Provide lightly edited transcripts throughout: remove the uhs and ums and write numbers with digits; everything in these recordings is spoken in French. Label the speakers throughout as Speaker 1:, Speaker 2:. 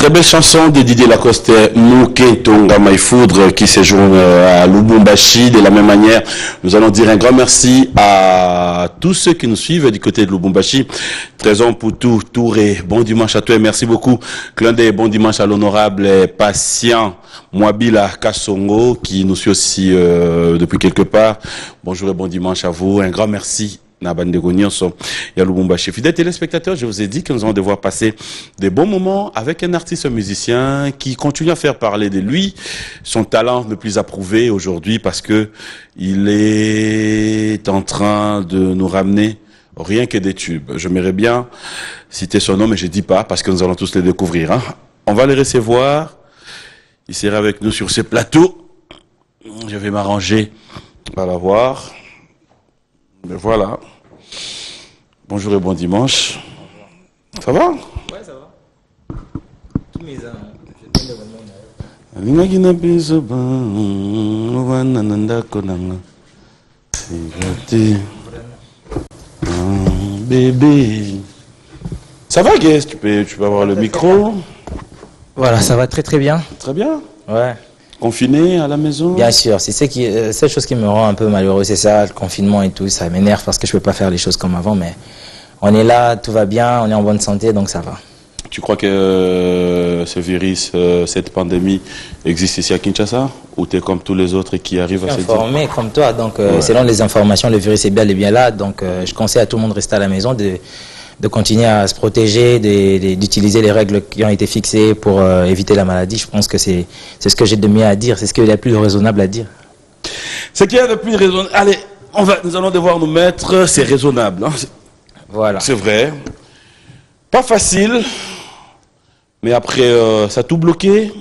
Speaker 1: Très belle chanson de Didier Lacoste, Mouké Tonga Maïfoudre, qui séjourne à Lubumbashi. De la même manière, nous allons dire un grand merci à tous ceux qui nous suivent du côté de Lubumbashi. Trésor Poutou, Touré, bon dimanche à toi et merci beaucoup. Clin d'œil, bon dimanche à l'honorable patient Mwabila Kassongo, qui nous suit aussi depuis quelque part. Bonjour et bon dimanche à vous. Un grand merci. Fidèles téléspectateurs, je vous ai dit que nous allons devoir passer des bons moments avec un artiste musicien qui continue à faire parler de lui, son talent le plus approuvé aujourd'hui parce que il est en train de nous ramener rien que des tubes. J'aimerais bien citer son nom, mais je dis pas parce que nous allons tous les découvrir. Hein. On va les recevoir. Il sera avec nous sur ce plateau. Je vais m'arranger à la voir. Mais voilà. Bonjour et bon dimanche. Ça va?
Speaker 2: Ouais, ça va. Tous mes âmes.
Speaker 1: Bébé. Ça va, Guess? Tu peux avoir le micro?
Speaker 2: Voilà, ça va très très bien.
Speaker 1: Très bien.
Speaker 2: Ouais.
Speaker 1: Confiné à la maison?
Speaker 2: Bien sûr, c'est cette chose qui me rend un peu malheureux, c'est ça, le confinement et tout, ça m'énerve parce que je peux pas faire les choses comme avant, mais on est là, tout va bien, on est en bonne santé, donc ça va. Tu crois que ce virus, cette pandémie existe ici à Kinshasa, ou tu es comme tous les autres qui arrivent à se dire? Informé comme toi, donc selon les informations, le virus est bel et bien là, donc je conseille à tout le monde de rester à la maison, de continuer à se protéger, d'utiliser les règles qui ont été fixées pour éviter la maladie. Je pense que c'est ce que j'ai de mieux à dire, c'est ce qu'il y a de plus raisonnable à dire. Ce qu'il y a de plus raisonnable... Allez, nous allons devoir nous mettre, c'est raisonnable. Hein. Voilà. C'est vrai. Pas facile, mais après, ça a tout bloqué.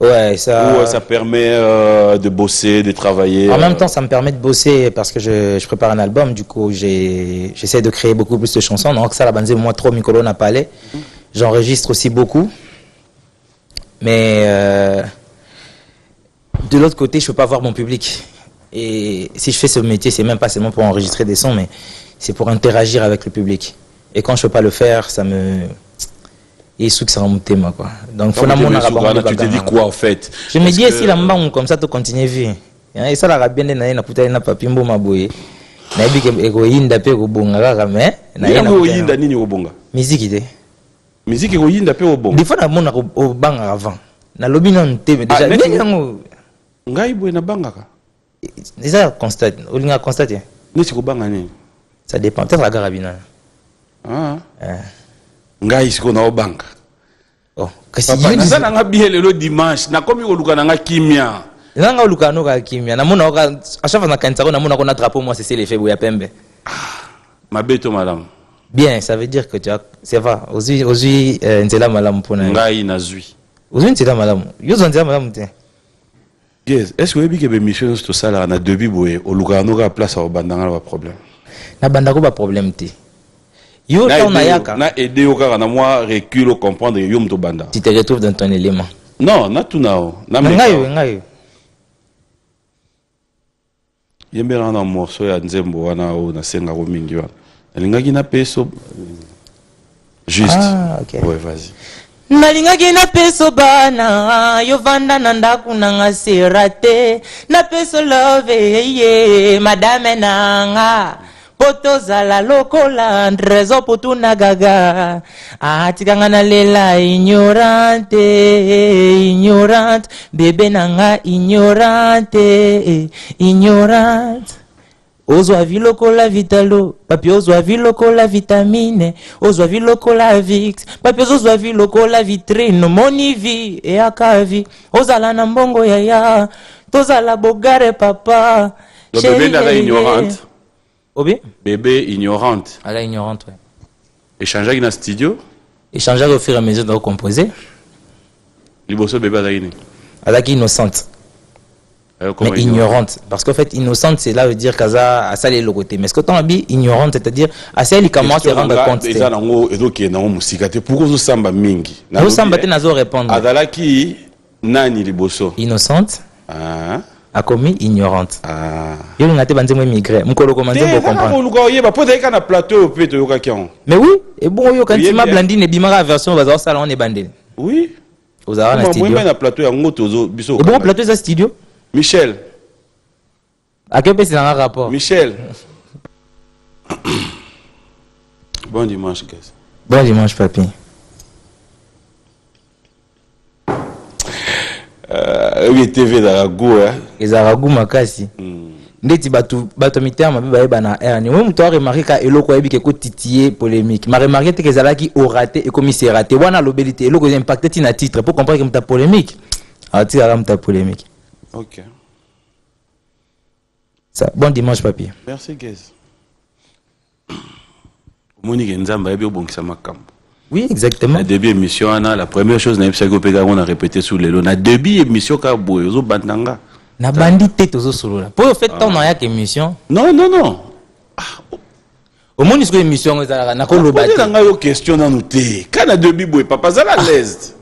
Speaker 2: Ouais, ça permet de bosser, de travailler. En même temps, ça me permet de bosser parce que je prépare un album. Du coup, j'essaie de créer beaucoup plus de chansons. Donc ça, la bande moi trop Mikolo n'a pas allé. J'enregistre aussi beaucoup. Mais de l'autre côté, je peux pas voir mon public. Et si je fais ce métier, c'est même pas seulement pour enregistrer des sons, mais c'est pour interagir avec le public. Et quand je peux pas le faire, ça me... Et sous que ça remonte moi quoi. Donc faut tu te dis quoi en fait? Je me dis si la mbang comme ça tu continues vie. Et ça la bien na puta na papimbo maboye. Na bi ke egoyinda pe ko bonga kaka mais na yena egoyinda nini ko bonga? Musique ide. Musique egoyinda pe ko bonga. Des fois na mona ko banga avant. Na lobi non tebe déjà nyango. Ngai boye na banga ka. Déjà constate, olinga constater. Nisi ko banga nini? Ça dépend peut-être la garabina. Ah. Ngai siko na obanga. Oh, kasi yini sana nga biele lo dimanche na komi oluka na nga kimia. Nanga oluka no ka kimia. Na mona ka a chaque fois na kantsako na mona ko na drapeau moi c'est les feux ya pembe. Mabeto madame. Bien, ça veut dire que tu as c'est va. Ozui nzela malamu pona. Ngai na zui. Ozui nzela malamu. Yo nzela malamu te. Yes, est-ce que vous avez mission tout ça là na début boye oluka no ka place au bandanga ba problème. Na bandako ba problème te. Yo na aider au cas na moi recul comprendre yo mto banda. Tu te retrouves dans ton élément. Non, na tout nao. Na ngayo. Yembela na morceau ya nzembo wana o na senga ko mingi wana. Nalingaki na peso juste. Ah, OK. Ouais, vas-y. Nalingaki na peso bana yo vanda na ndaku na nga serate na peso love ye madame nanga. Potoza la lokola ndrezo putuna gaga atikanga na lela ignorante bebe nanga ignorante ozwa vilokola vitalo papi ozwa vilokola vitamine ozwa vilokola vix papi ozwa vilokola vitrine moni vi e akavi ozala na mbongo yaya tozala bogare papa bebe nanga ignorante. Obi? Bébé ignorante. Elle est ignorante, oui. Échanger dans le studio? Échanger au fur et à mesure de composer. Liboso bébé elle est innocente. Mais ignorante. Parce qu'en fait, innocente, c'est là veut dire qu'elle a ça les côté. Mais ce que tu as dit, ignorante, c'est-à-dire, à celle qui commence à rendre compte. Et ça, pourquoi vous samba mingi? Vous samba te nazo répondre. Adalaki, nani liboso? Innocente. Ah. A commis ignorante. Ah. Yo ngate banze mo immigré. Mukolo commencer pour comprendre. Mais oui, et bon yo quand tu m'as blandine bimara version bazar salon on est bandé.
Speaker 1: Oui.
Speaker 2: Ozara na studio.
Speaker 1: Moi, na plateau ya ngoto biso.
Speaker 2: Et bon, plateau, c'est studio.
Speaker 1: Michel.
Speaker 2: À quel pays c'est dans un rapport?
Speaker 1: Michel. Bon dimanche, guys.
Speaker 2: Bon dimanche, papi.
Speaker 1: Oui, TV dans la go, hein.
Speaker 2: Ezaragu makasi. Ndeti bato mitema biba eba na erni. Moi muto remarqué ka eloko yebi ke ko titiller polémique. Ma remarqué te que zalaki au raté et comme c'est raté. Wana lobelité eloko impacté tina titre pour comprendre que mta polémique. Ah tu as mta polémique.
Speaker 1: OK.
Speaker 2: Ça bon dimanche papi.
Speaker 1: Merci, guys. Monique Nzamba yebi obongisa makambo.
Speaker 2: Oui, exactement.
Speaker 1: Na début émission la première chose na psycho pega on a répété sur les lots. Na début émission ka boyo zo bandanga.
Speaker 2: Na bandi tête aux solo. Pour fait temps na yak émission.
Speaker 1: Non.
Speaker 2: Au moins une émission na ko lobati.
Speaker 1: On a une question dans nous té. Kana début boy papa ça la l'aise.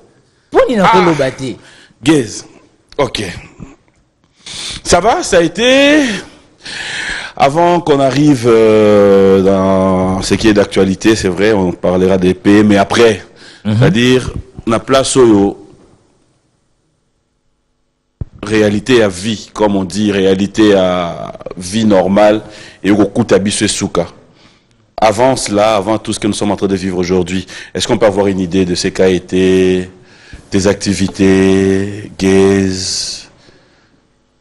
Speaker 2: Pour ni na ko lobati.
Speaker 1: Guys. OK. Ça va, ça a été. Avant qu'on arrive dans ce qui est d'actualité, c'est vrai, on parlera des pays, mais après, c'est-à-dire, on a place au réalité à vie, comme on dit, réalité à vie normale, et au coup d'habitude souka. Avant cela, avant tout ce que nous sommes en train de vivre aujourd'hui, est-ce qu'on peut avoir une idée de ce qu'a été tes activités, gaze,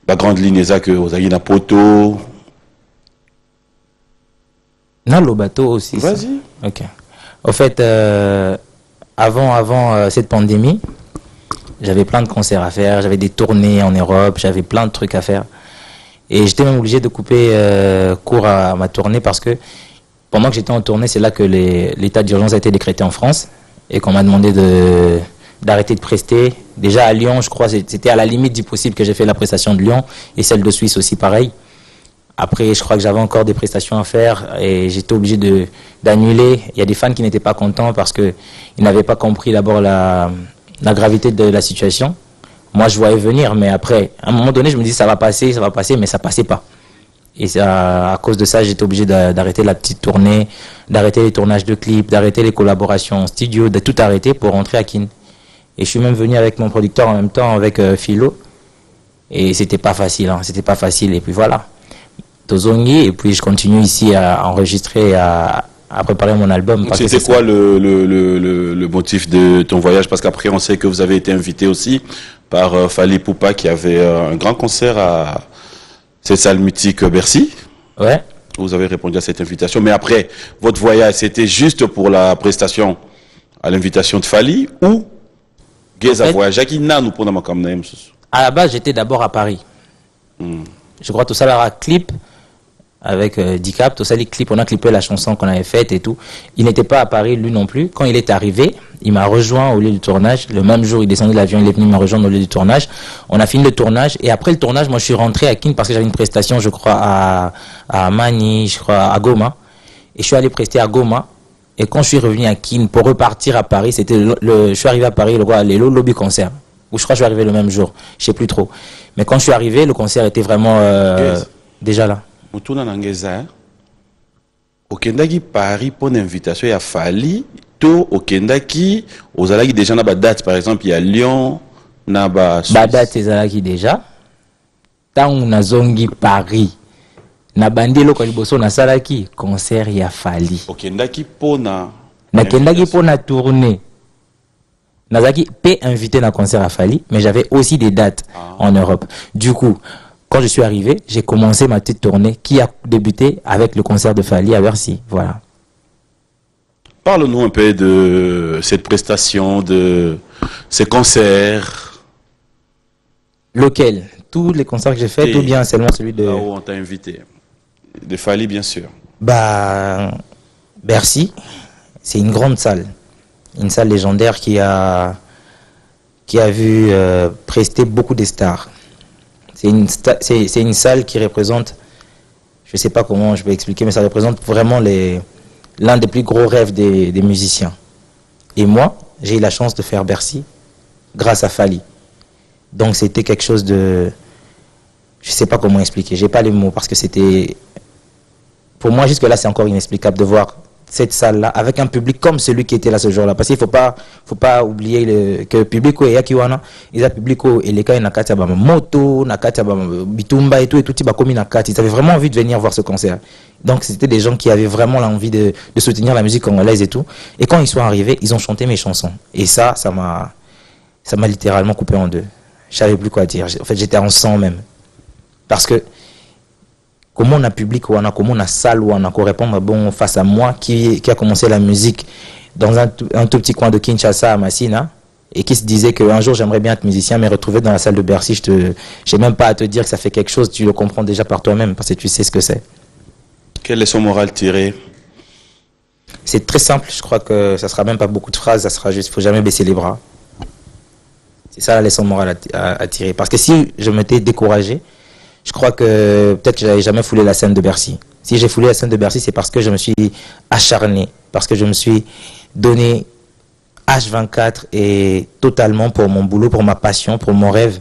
Speaker 1: la grande ligne est que vous avez une poto?
Speaker 2: Non, le bateau aussi.
Speaker 1: Vas-y.
Speaker 2: Ok. Au fait, avant cette pandémie, j'avais plein de concerts à faire, j'avais des tournées en Europe, j'avais plein de trucs à faire. Et j'étais même obligé de couper court à ma tournée parce que pendant que j'étais en tournée, c'est là que l'état d'urgence a été décrété en France et qu'on m'a demandé d'arrêter de prester. Déjà à Lyon, je crois, c'était à la limite du possible que j'ai fait la prestation de Lyon et celle de Suisse aussi pareil. Après, je crois que j'avais encore des prestations à faire et j'étais obligé d'annuler. Il y a des fans qui n'étaient pas contents parce qu'ils n'avaient pas compris d'abord la gravité de la situation. Moi, je voyais venir, mais après, à un moment donné, je me dis ça va passer, mais ça passait pas. Et à cause de ça, j'étais obligé d'arrêter la petite tournée, d'arrêter les tournages de clips, d'arrêter les collaborations en studio, de tout arrêter pour rentrer à Kin. Et je suis même venu avec mon producteur en même temps, avec Philo. Et c'était pas facile, hein, c'était pas facile. Et puis voilà. Tozongi, et puis je continue ici à enregistrer, à préparer mon album.
Speaker 1: C'était quoi le motif de ton voyage? Parce qu'après, on sait que vous avez été invité aussi par Fally Poupa qui avait un grand concert à cette salle mythique Bercy.
Speaker 2: Ouais.
Speaker 1: Vous avez répondu à cette invitation. Mais après, votre voyage, c'était juste pour la prestation à l'invitation de Fally ou Geza voyage?
Speaker 2: À la base, j'étais d'abord à Paris. Je crois tout ça, là, clip avec Dicap, tout ça, les clips, on a clippé la chanson qu'on avait faite et tout. Il n'était pas à Paris, lui non plus. Quand il est arrivé, il m'a rejoint au lieu du tournage. Le même jour, il descendait de l'avion, il est venu me rejoindre au lieu du tournage. On a fini le tournage et après le tournage, moi je suis rentré à Kin parce que j'avais une prestation, je crois, à Mani, je crois, à Goma. Et je suis allé prester à Goma. Et quand je suis revenu à Kin pour repartir à Paris, c'était je suis arrivé à Paris, le lobby concert. Ou je crois que je suis arrivé le même jour, je sais plus trop. Mais quand je suis arrivé, le concert était vraiment déjà là.
Speaker 1: Mutuna Nangeza, Okendaki Paris pour une invitation, il a Fally, to Okendaki, aux alaki déjà na date, par exemple, il y a Lyon, na
Speaker 2: date ezalaki déjà. Tant na zongi Paris, na bandelo ko liboso na salaki concert ya Fally.
Speaker 1: Okendaki pona.
Speaker 2: Nakendaki pona tournée. Nazaki peut invité dans concert à Fally, mais j'avais aussi des dates en Europe. Du coup, quand je suis arrivé, j'ai commencé ma petite tournée qui a débuté avec le concert de Fally à Bercy. Voilà.
Speaker 1: Parle-nous un peu de cette prestation, de ces concerts.
Speaker 2: Lequel? Tous les concerts que j'ai faits, ou bien seulement celui de...
Speaker 1: Là où on t'a invité. De Fally, bien sûr.
Speaker 2: Bah, Bercy, c'est une grande salle. Une salle légendaire qui a vu prester beaucoup de stars. C'est une salle qui représente, je ne sais pas comment je vais expliquer, mais ça représente vraiment l'un des plus gros rêves des musiciens. Et moi, j'ai eu la chance de faire Bercy grâce à Fally. Donc c'était quelque chose de... Je ne sais pas comment expliquer, je n'ai pas les mots parce que c'était... Pour moi, jusque-là, c'est encore inexplicable de voir cette salle-là avec un public comme celui qui était là ce jour-là. Parce qu'il faut pas oublier que le public est yakiwana, il y a public et les cas nakati ba moto, nakati ba bitumba et tout tiba komi nakati. Ils avaient vraiment envie de venir voir ce concert. Donc c'était des gens qui avaient vraiment l'envie de soutenir la musique congolaise et tout. Et quand ils sont arrivés, ils ont chanté mes chansons. Et ça m'a littéralement coupé en deux. Je savais plus quoi dire. En fait, j'étais en sang même. Parce que comment on a public, comment on a salle, on a répondre bon face à moi qui a commencé la musique dans un tout petit coin de Kinshasa à Massina et qui se disait qu'un jour j'aimerais bien être musicien mais retrouver dans la salle de Bercy, j'ai même pas à te dire que ça fait quelque chose, tu le comprends déjà par toi-même parce que tu sais ce que c'est.
Speaker 1: Quel est son moral tiré?
Speaker 2: C'est très simple, je crois que ça sera même pas beaucoup de phrases, ça sera juste, faut jamais baisser les bras. C'est ça la leçon morale à tirer. Parce que si je m'étais découragé, je crois que peut-être que j'avais jamais foulé la scène de Bercy. Si j'ai foulé la scène de Bercy, c'est parce que je me suis acharné, parce que je me suis donné H24 et totalement pour mon boulot, pour ma passion, pour mon rêve.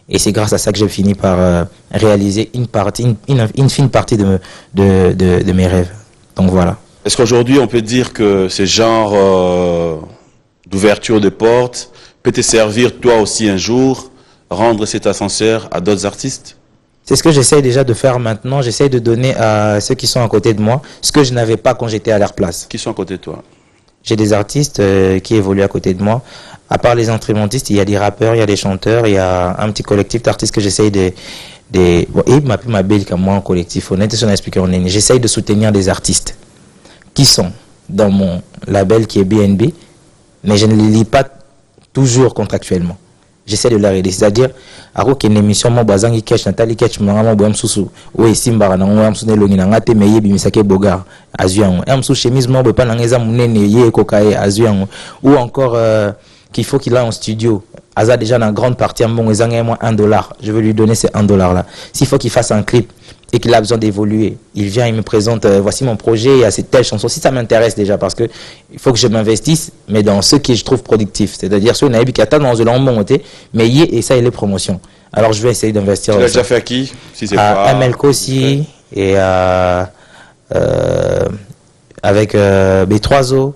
Speaker 2: Et c'est grâce à ça que j'ai fini par réaliser une fine partie de mes rêves. Donc voilà.
Speaker 1: Est-ce qu'aujourd'hui on peut dire que ce genre d'ouverture de portes peut te servir toi aussi un jour, rendre cet ascenseur à d'autres artistes?
Speaker 2: C'est ce que j'essaie déjà de faire maintenant. J'essaie de donner à ceux qui sont à côté de moi ce que je n'avais pas quand j'étais à leur place.
Speaker 1: Qui sont à côté de toi?
Speaker 2: J'ai des artistes qui évoluent à côté de moi. À part les instrumentistes, il y a des rappeurs, il y a des chanteurs, il y a un petit collectif d'artistes que j'essaie bon, il m'appelle ma belle comme moi en collectif. Honnêtement, j'essaie de soutenir des artistes qui sont dans mon label qui est BNB, mais je ne les lis pas toujours contractuellement. J'essaie de leur aider, c'est-à-dire à une émission mo bazangi catch Nathalie catch mangama bo msusu we simba na ngo msusu ne longi na ngate meye bimisake bogar azuyango msusu chemise mo pas na ngeza munene ye kokae azuyango ou encore qu'il faut qu'il a en studio Aza déjà dans grande partie à mon ezanga moi $1, je veux lui donner ces $1 là. S'il faut qu'il fasse un clip et qu'il a besoin d'évoluer, il vient, il me présente voici mon projet, il y a cette telle chanson. Si ça m'intéresse déjà, parce que il faut que je m'investisse, mais dans ce que je trouve productif, c'est-à-dire ceux qui attendent dans le monté, mais et ça il est promotion. Alors je vais essayer d'investir.
Speaker 1: Tu l'as déjà fait à qui? Si c'est
Speaker 2: à ML Kossi et avec B3O.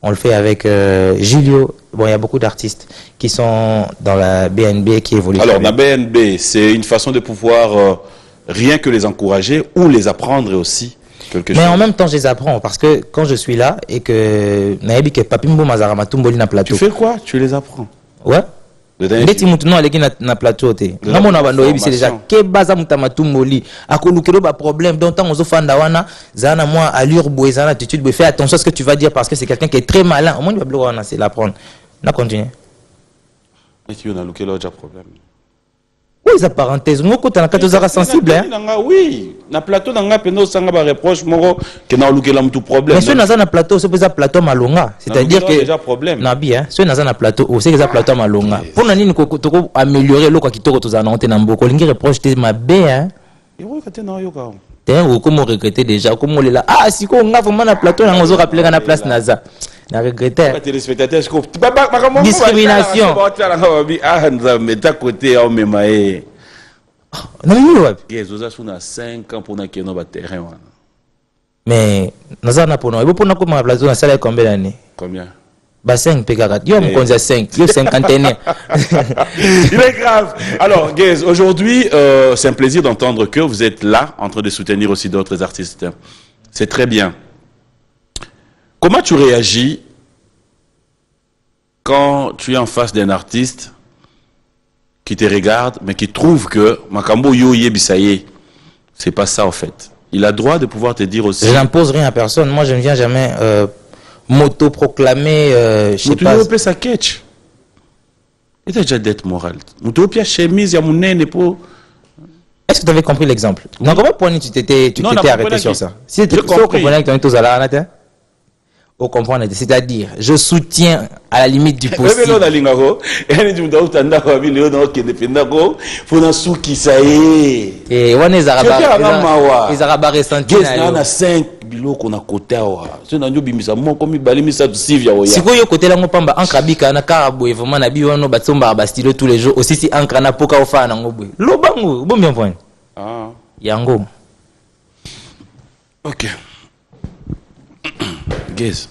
Speaker 2: On le fait avec Julio. Bon, il y a beaucoup d'artistes qui sont dans la BNB qui évoluent.
Speaker 1: Alors, la BNB, c'est une façon de pouvoir rien que les encourager ou les apprendre aussi quelque chose.
Speaker 2: Mais en même temps, je les apprends parce que quand je suis là et que Naebi ke Papimbo Mazarama Tumboli na plateau.
Speaker 1: Tu fais quoi? Tu les apprends?
Speaker 2: Ouais. Ndeti mutu no aleki na plateau te. Ngamo na bando yebi c'est déjà ke baza mutama tumboli. Akolukero ba problème donc tant ozo fanda wana zana moi allure boy zana attitude boy fais attention à ce que tu vas dire parce que c'est quelqu'un qui est très malin. Au moins tu vas wana c'est l'apprendre. Na continue.
Speaker 1: Mais tu as lukelo déjà problème.
Speaker 2: Oui, ça parenthèse. Moi quand on a 14 heures sensible hein.
Speaker 1: Oui, na plateau na nga peno sanga ba reproche moko que na lukela mutu problème.
Speaker 2: Mais sur na plateau, c'est pas plateau malonga, c'est-à-dire que
Speaker 1: déjà problème.
Speaker 2: Na bien, sur na plateau, c'est que plateau malonga. Pour nani ko améliorer lo kwa kitoko to za na na mboko, lingi reproche te mabe hein.
Speaker 1: Et oui, quand na yo ka.
Speaker 2: Ou comment regretter déjà, comment on est là. Ah, si on a vraiment na plateau, on a rappelé na place naza. Na regretter.
Speaker 1: Téléspectateurs,
Speaker 2: discrimination.
Speaker 1: Ah, mais ta côté on me maé.
Speaker 2: Non mais ouais.
Speaker 1: Yes, vous avez 5 ans pour na keno ba terrain.
Speaker 2: Mais naza na pour nous. Et pour na comment plateau na salle combien d'années?
Speaker 1: Combien?
Speaker 2: Bah 5 PK4. Yo mon konza 5, yo 51.
Speaker 1: Il est grave. Alors, Gaze, aujourd'hui, c'est un plaisir d'entendre que vous êtes là en train de soutenir aussi d'autres artistes. C'est très bien. Comment tu réagis quand tu es en face d'un artiste qui te regarde, mais qui trouve que Makambo yo yebisaye, c'est pas ça en fait. Il a droit de pouvoir te dire aussi.
Speaker 2: Je n'impose rien à personne. Moi, je ne viens jamais m'auto-proclamer. Je sais pas.
Speaker 1: Tu sa catch. Il a déjà dette morale. Tu chemise ya munene pour.
Speaker 2: Est-ce que tu avais compris l'exemple? Non, comment point tu t'étais arrêté sur ça? Si tu comprenais que tu étais à la au comprendre, c'est-à-dire je soutiens à la limite du possible. Et on les Arabes ressentis.
Speaker 1: Biloko na côté wa so na nyo bimisa moko mibali misatu sivya oya
Speaker 2: sikoyo côté la ngopamba ankabika na karabo vraiment na biwano batsomba ba style tous les jours aussi si ankra na poka ofa na ngobwe lobango bon bien point yango
Speaker 1: OK. Guess.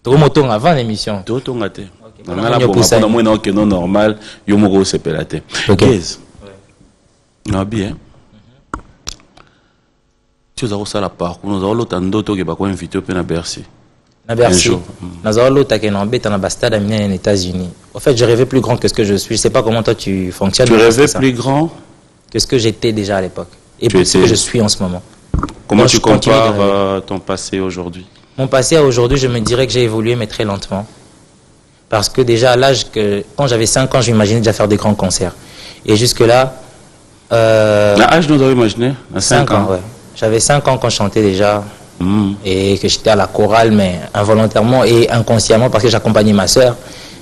Speaker 2: Tout moto avant l'émission.
Speaker 1: Tout ton gâté.
Speaker 2: On
Speaker 1: a la bombe. On a moins que non normal. Yo mo go se pelate. Guess. Non bien. Tu as ça la parcours. Nous avons l'autre ndoto qui va quoi inviter au Pena Bercy.
Speaker 2: Na Bercy. Nous avons l'autre qui est en bête en stade amené aux États-Unis. En fait, je rêvais plus grand que ce que je suis. Je sais pas comment toi tu fonctionnes.
Speaker 1: Tu rêvais plus grand
Speaker 2: que ce que j'étais déjà à l'époque et plus ce que je suis en ce moment.
Speaker 1: Comment tu compares ton passé aujourd'hui?
Speaker 2: Mon passé à aujourd'hui, je me dirais que j'ai évolué, mais très lentement. Parce que déjà à l'âge que quand j'avais 5 ans, j'imaginais déjà faire des grands concerts. Et jusque-là...
Speaker 1: À l'âge nous avons imaginé? À 5 ans,
Speaker 2: ouais. J'avais 5 ans quand je chantais déjà. Et que j'étais à la chorale, mais involontairement et inconsciemment parce que j'accompagnais ma soeur.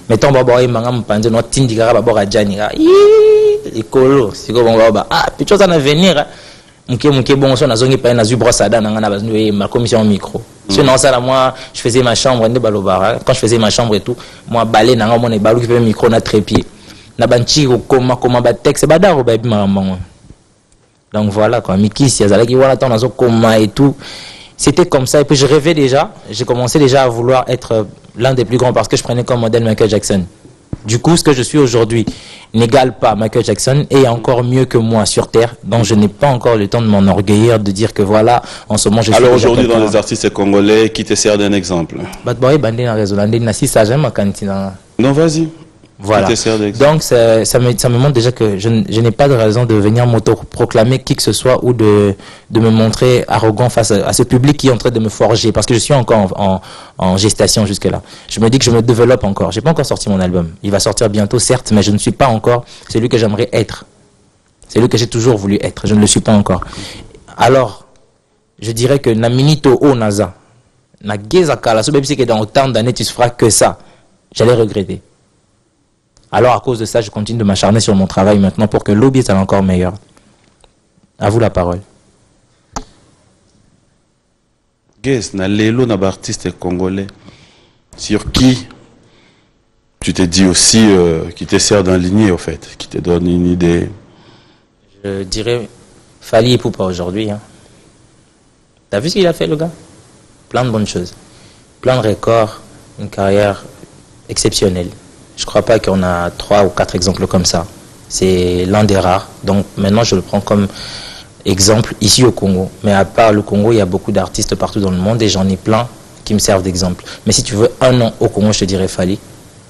Speaker 2: Mais tant que mangam pande no tindikara babora janira. Écolo, c'est comme ah, puis chose à venir. Mouké bon son azongi pa na zu brosse à dents na baznou ma commission au micro. Sinon ça là moi, je faisais ma chambre ndé balobara. Quand je faisais ma chambre et tout, moi balé na ngamo na balu qui fait micro na trépied. Na banchi comment ba texte badaro ba bima mango. Donc voilà quoi, Mikisi azalaki wala tant nazo koma et tout. C'était comme ça et puis je rêvais déjà, j'ai commencé déjà à vouloir être l'un des plus grands parce que je prenais comme modèle Michael Jackson. Du coup, ce que je suis aujourd'hui n'égale pas Michael Jackson et encore mieux que moi sur Terre. Donc, je n'ai pas encore le temps de m'enorgueillir, de dire que voilà, en ce moment, je suis...
Speaker 1: Alors aujourd'hui, dans les artistes congolais, qui te sert d'un exemple? Non, vas-y.
Speaker 2: Voilà. Donc, ça me montre déjà que je n'ai pas de raison de venir m'auto-proclamer qui que ce soit ou de me montrer arrogant face à ce public qui est en train de me forger. Parce que je suis encore en gestation jusque-là. Je me dis que je me développe encore. Je n'ai pas encore sorti mon album. Il va sortir bientôt, certes, mais je ne suis pas encore celui que j'aimerais être. Celui que j'ai toujours voulu être. Je ne le suis pas encore. Alors, je dirais que Naminito O Naza, na Geza Kala, même si dans autant d'années tu ne feras que ça, j'allais regretter. Alors, à cause de ça, je continue de m'acharner sur mon travail maintenant pour que l'objet soit encore meilleur. À vous la parole.
Speaker 1: Guess, na lelo na artiste congolais, sur qui tu te dis aussi qui te sert d'un lignée, au fait, qui te donne une idée?
Speaker 2: Je dirais Fally Ipupa aujourd'hui. Hein. T'as vu ce qu'il a fait, le gars? Plein de bonnes choses. Plein de records, une carrière exceptionnelle. Je ne crois pas qu'on a 3 ou 4 exemples comme ça. C'est l'un des rares. Donc maintenant, je le prends comme exemple ici au Congo. Mais à part le Congo, il y a beaucoup d'artistes partout dans le monde et j'en ai plein qui me servent d'exemple. Mais si tu veux un nom au Congo, je te dirais Fally.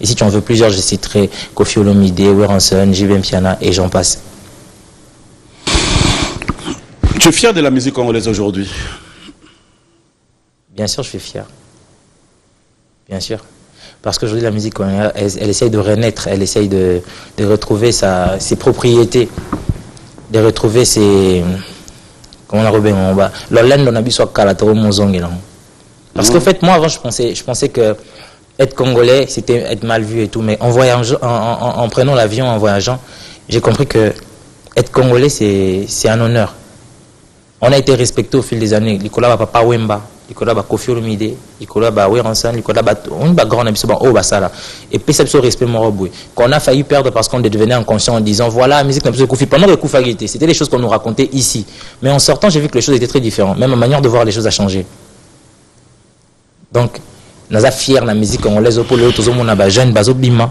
Speaker 2: Et si tu en veux plusieurs, je citerai Koffi Olomide, Weranson, JB Mpiana et j'en passe.
Speaker 1: Tu es fier de la musique congolaise aujourd'hui?
Speaker 2: Bien sûr, je suis fier. Bien sûr. Parce qu'aujourd'hui, la musique, elle essaye de renaître, elle essaye de retrouver ses propriétés, de retrouver ses... Comment on a rebelle en bas? L'Olène, on a vu sur Kalataro, Mozong. Parce qu'en fait, moi, avant, je pensais que être congolais, c'était être mal vu et tout. Mais en prenant l'avion, en voyageant, j'ai compris que être congolais, c'est un honneur. On a été respecté au fil des années. Nicolas Papa Wemba. Nicolas Koffi Olomide, Nicolas Weranson, Nicolas on a grand ami oh basala et puis c'est ce respect moroboué qu'on a failli perdre parce qu'on devenait inconscient en disant voilà la musique n'a plus Koffi pendant que Koufa était c'était les choses qu'on nous racontait ici mais en sortant j'ai vu que les choses étaient très différentes même ma manière de voir les choses a changé donc naza fier la musique on les opole tous on a ba jeune bazo bima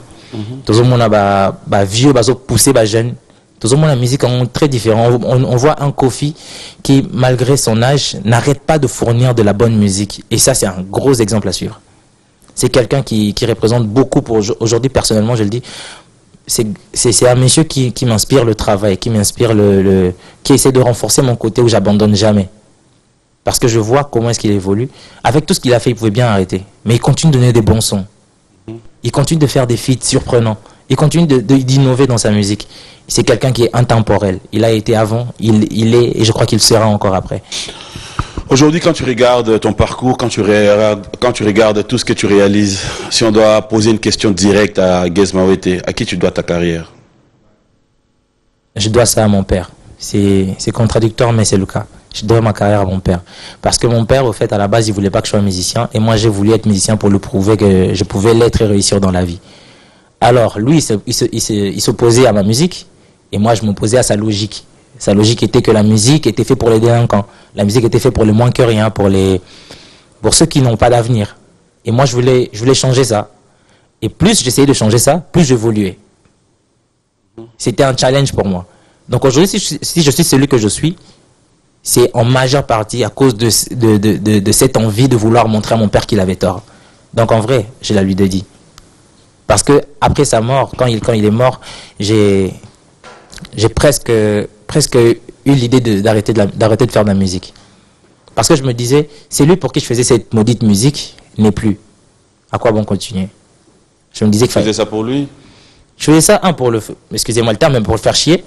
Speaker 2: tous on a ba vieux bazo pousser ba jeune. Tout le monde, la musique est très différent. On voit un Koffi qui, malgré son âge, n'arrête pas de fournir de la bonne musique. Et ça, c'est un gros exemple à suivre. C'est quelqu'un qui représente beaucoup pour aujourd'hui, personnellement, je le dis. C'est un monsieur qui m'inspire le travail, qui m'inspire qui essaie de renforcer mon côté où j'abandonne jamais. Parce que je vois comment est-ce qu'il évolue. Avec tout ce qu'il a fait, il pouvait bien arrêter. Mais il continue de donner des bons sons. Il continue de faire des feats surprenants. Il continue d'innover dans sa musique. C'est quelqu'un qui est intemporel. Il a été avant, il est, et je crois qu'il sera encore après.
Speaker 1: Aujourd'hui, quand tu regardes ton parcours, quand tu regardes tout ce que tu réalises, si on doit poser une question directe à Guess Mawete, à qui tu dois ta carrière?
Speaker 2: Je dois ça à mon père. C'est contradictoire, mais c'est le cas. Je dois ma carrière à mon père. Parce que mon père, au fait, à la base, il voulait pas que je sois musicien. Et moi, j'ai voulu être musicien pour lui prouver que je pouvais l'être et réussir dans la vie. Alors, lui, il s'opposait à ma musique. Et moi, je m'opposais à sa logique. Sa logique était que la musique était faite pour les délinquants. La musique était faite pour les moins que rien, pour les pour ceux qui n'ont pas d'avenir. Et moi, je voulais changer ça. Et plus j'essayais de changer ça, plus j'évoluais. C'était un challenge pour moi. Donc aujourd'hui, si je suis celui que je suis, c'est en majeure partie à cause de cette envie de vouloir montrer à mon père qu'il avait tort. Donc en vrai, je la lui dédie. Parce que après sa mort, quand il est mort, j'ai presque eu l'idée d'arrêter de faire de la musique. Parce que je me disais, c'est lui pour qui je faisais cette maudite musique, n'est plus. À quoi bon continuer? Je me disais que...
Speaker 1: Tu faisais ça pour lui?
Speaker 2: Je faisais ça, pour le... Excusez-moi le terme, même pour le faire chier.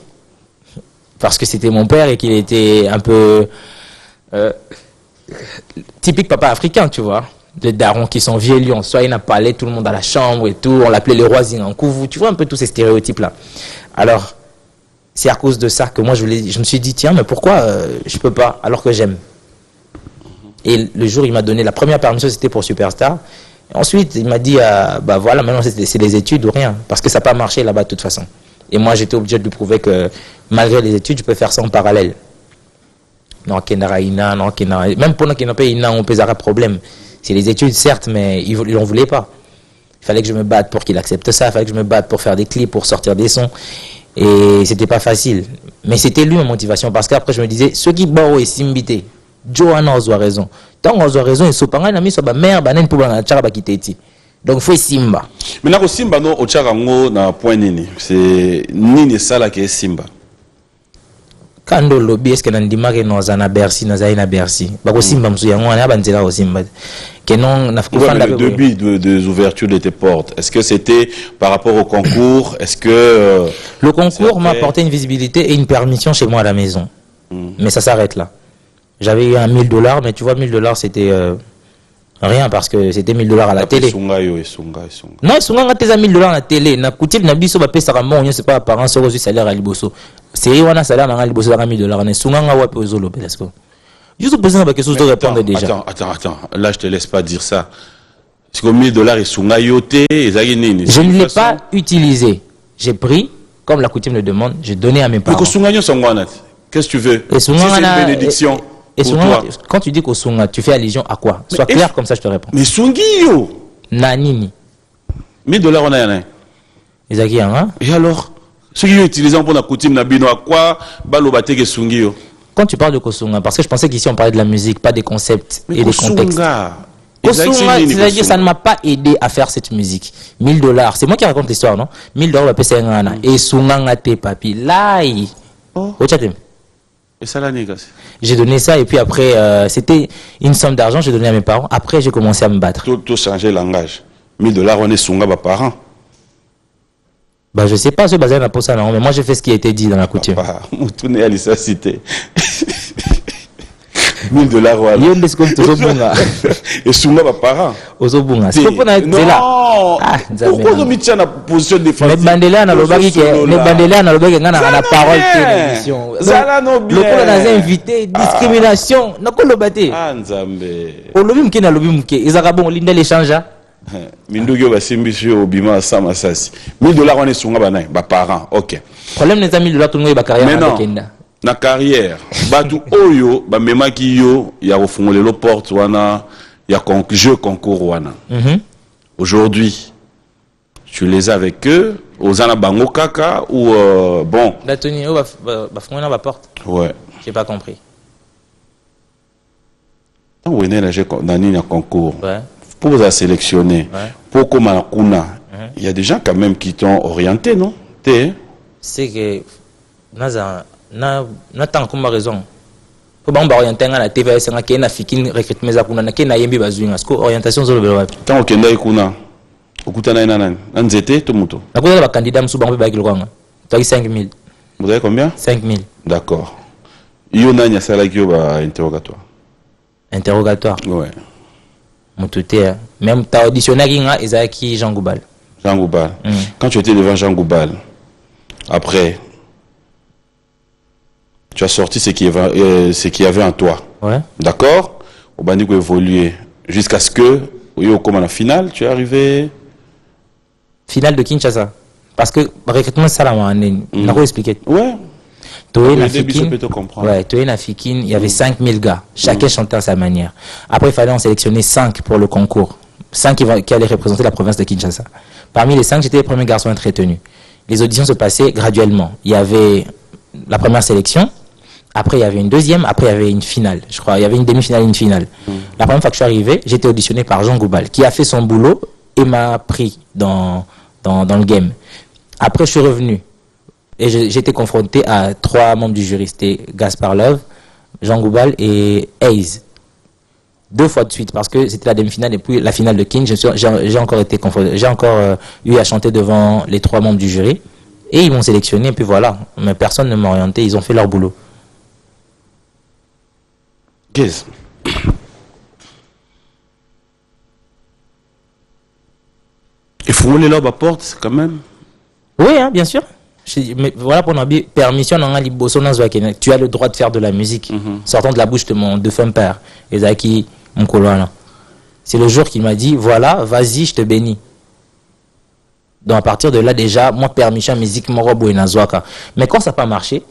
Speaker 2: Parce que c'était mon père et qu'il était un peu... typique papa africain, tu vois. Les darons qui sont vieux lions. Soit il n'a pas allé, tout le monde à la chambre et tout. On l'appelait le roi Zingankouvu. Tu vois un peu tous ces stéréotypes-là. Alors, c'est à cause de ça que moi, je me suis dit, tiens, mais pourquoi je peux pas, alors que j'aime? Et le jour, il m'a donné la première permission, c'était pour Superstar. Ensuite, il m'a dit, bah voilà, maintenant c'est des études ou rien. Parce que ça n'a pas marché là-bas de toute façon. Et moi, j'étais obligé de lui prouver que malgré les études, je peux faire ça en parallèle. Non, même pendant qu'il n'a pas on peut avoir un problème. C'est les études, certes, mais il n'en voulait pas. Il fallait que je me batte pour qu'il accepte ça. Il fallait que je me batte pour faire des clips, pour sortir des sons. Et c'était pas facile. Mais c'était lui ma motivation. Parce qu'après, je me disais, ceux qui boivent et simbité, Johanna a raison. Tant qu'on a raison, ils sont pas mis sur ma mère, banen pour la tchara bakiteti. Donc, il faut simba.
Speaker 1: Mais là, simba, non, au tcharango, na point nini. C'est nini ça là qui est simba.
Speaker 2: Quand on lobby, est-ce que dans le dimanche, nous avons Bercy, nous avons Bercy. Bako simba, nous avons un simba.
Speaker 1: Le début des ouvertures de tes portes, est-ce que c'était par rapport au concours? Est-ce que
Speaker 2: le concours m'a apporté une visibilité et une permission chez moi à la maison. Mais ça s'arrête là. J'avais eu un $1000, mais tu vois, $1000 c'était rien parce que c'était $1000 à la télé. Non, Sunga a tes $1000 à la télé. Na coutume na biso ba pesa ramon, c'est pas apparent sur le salaire à liboso. C'est wana salaire na liboso à $1000. Na Sunga nga wapi ozolo pelasco. Je suis posé quelque chose de répondre déjà.
Speaker 1: Attends. Là, je te laisse pas dire ça. C'est que $1000 et Sunga yoté,
Speaker 2: je ne l'ai pas utilisé. J'ai pris, comme la coutume le demande, j'ai donné à mes parents.
Speaker 1: Qu'est-ce que tu veux?
Speaker 2: Si c'est une bénédiction. Et Sunga, quand tu dis qu'au Sunga, tu fais allusion à quoi? Sois clair, comme ça je te réponds.
Speaker 1: Mais Sungio
Speaker 2: Nanini.
Speaker 1: $1000 on a rien. Et alors? Ceux qui utilisent pour la coutume, à quoi? Balobate que Sungio.
Speaker 2: Quand tu parles de Kosunga, parce que je pensais qu'ici on parlait de la musique, pas des concepts et des contextes. Kosunga, c'est-à-dire ça ne m'a pas aidé à faire cette musique. $1000, c'est moi qui raconte l'histoire, non? $1000 c'est un et Sunga te papi, là.
Speaker 1: Et ça l'année,
Speaker 2: j'ai donné ça et puis après, c'était une somme d'argent, j'ai donné à mes parents. Après, j'ai commencé à me battre.
Speaker 1: Tout changer le langage. $1000, on est Sunga, bah, parents.
Speaker 2: Bah, je sais pas, je basé pour ça, non, mais moi, j'ai fait ce qui a été dit dans la coutume.
Speaker 1: Moutoune à l'issacité. $1000, voilà. Et Sunga, bah, parents.
Speaker 2: Ozobunga.
Speaker 1: C'est pourquoi on met ça dans la position de défense?
Speaker 2: Mais Bandela n'a pas parole télévision. Le coup dans invité, discrimination, n'a pas le batté. Au lobby mke na lobby mke, ils ont bon l'inda l'échange.
Speaker 1: Mindugo va simbishi obima sama sasi. $1000 on est Sunga banai, bah parents, ok.
Speaker 2: Problème les $1000 tout le monde va carrière
Speaker 1: avec Kenda. Na carrière, batu oyo, ba memaki yo, ya refongole lo porte wana, ya jeu concours wana. Aujourd'hui, tu les as avec eux, aux Anabango Kaka ou bon.
Speaker 2: Datoni, va va porte.
Speaker 1: Ouais.
Speaker 2: J'ai pas compris.
Speaker 1: Quand on est là, dans un concours,
Speaker 2: ouais.
Speaker 1: Pour vous sélectionner, ouais. Pour comme à Kuna, il y a des gens quand même qui t'ont orienté, non?
Speaker 2: C'est que n'a tant comme raison. Pour orienter à la TV, c'est qu'il y a une recrutement à Kuna, qu'il y a une orientation sur le web.
Speaker 1: Quand on est Kuna, okutana ina nani? Nzete to muto.
Speaker 2: Nakuta ba candidat msuba mbe ba kilokanga. Toi 5000.
Speaker 1: Vous avez combien?
Speaker 2: 5000.
Speaker 1: D'accord. Yo nani asala ki yo ba interrogatoire.
Speaker 2: Interrogatoire.
Speaker 1: Ouais.
Speaker 2: Mututé. Même ta auditionnaire nga ezaki Jean Goubal.
Speaker 1: Jean Goubal. Quand tu étais devant Jean Goubal, après tu as sorti ce qui y avait en toi. Ouais. D'accord? Au bandi ko évoluer jusqu'à ce que yo comme à la finale, tu es arrivé.
Speaker 2: Finale de Kinshasa. Parce que recrutement ça là n'a pas expliqué.
Speaker 1: Ouais.
Speaker 2: Toé
Speaker 1: Nafikin,
Speaker 2: Toé Nafikin, il y avait 5000 gars. Chacun chantait à sa manière. Après, il fallait en sélectionner 5 pour le concours. 5 qui allaient représenter la province de Kinshasa. Parmi les 5, j'étais le premier garçon à être retenu. Les auditions se passaient graduellement. Il y avait la première sélection, après il y avait une deuxième, après il y avait une finale. Je crois, il y avait une demi-finale et une finale. La première fois que je suis arrivé, j'étais auditionné par Jean Goubal, qui a fait son boulot et m'a pris dans le game. Après, je suis revenu. Et j'étais confronté à 3 membres du jury. C'était Gaspard Love, Jean Goubal et Hayes. 2 fois de suite, parce que c'était la demi-finale et puis la finale de King. J'ai encore été confronté. J'ai encore eu à chanter devant les 3 membres du jury. Et ils m'ont sélectionné, et puis voilà. Mais personne ne m'a orienté, ils ont fait leur boulot.
Speaker 1: Qu'est-ce? Il faut rouler là-bas porte, quand même.
Speaker 2: Oui, hein, bien sûr. Mais voilà pour nous permission tu as le droit de faire de la musique sortant de la bouche de mon défunt père Ezaki Mkolwana. C'est le jour qu'il m'a dit voilà, vas-y, je te bénis. Donc à partir de là déjà moi permission musique morobo et nazwaka. Mais quand ça n'a pas marché,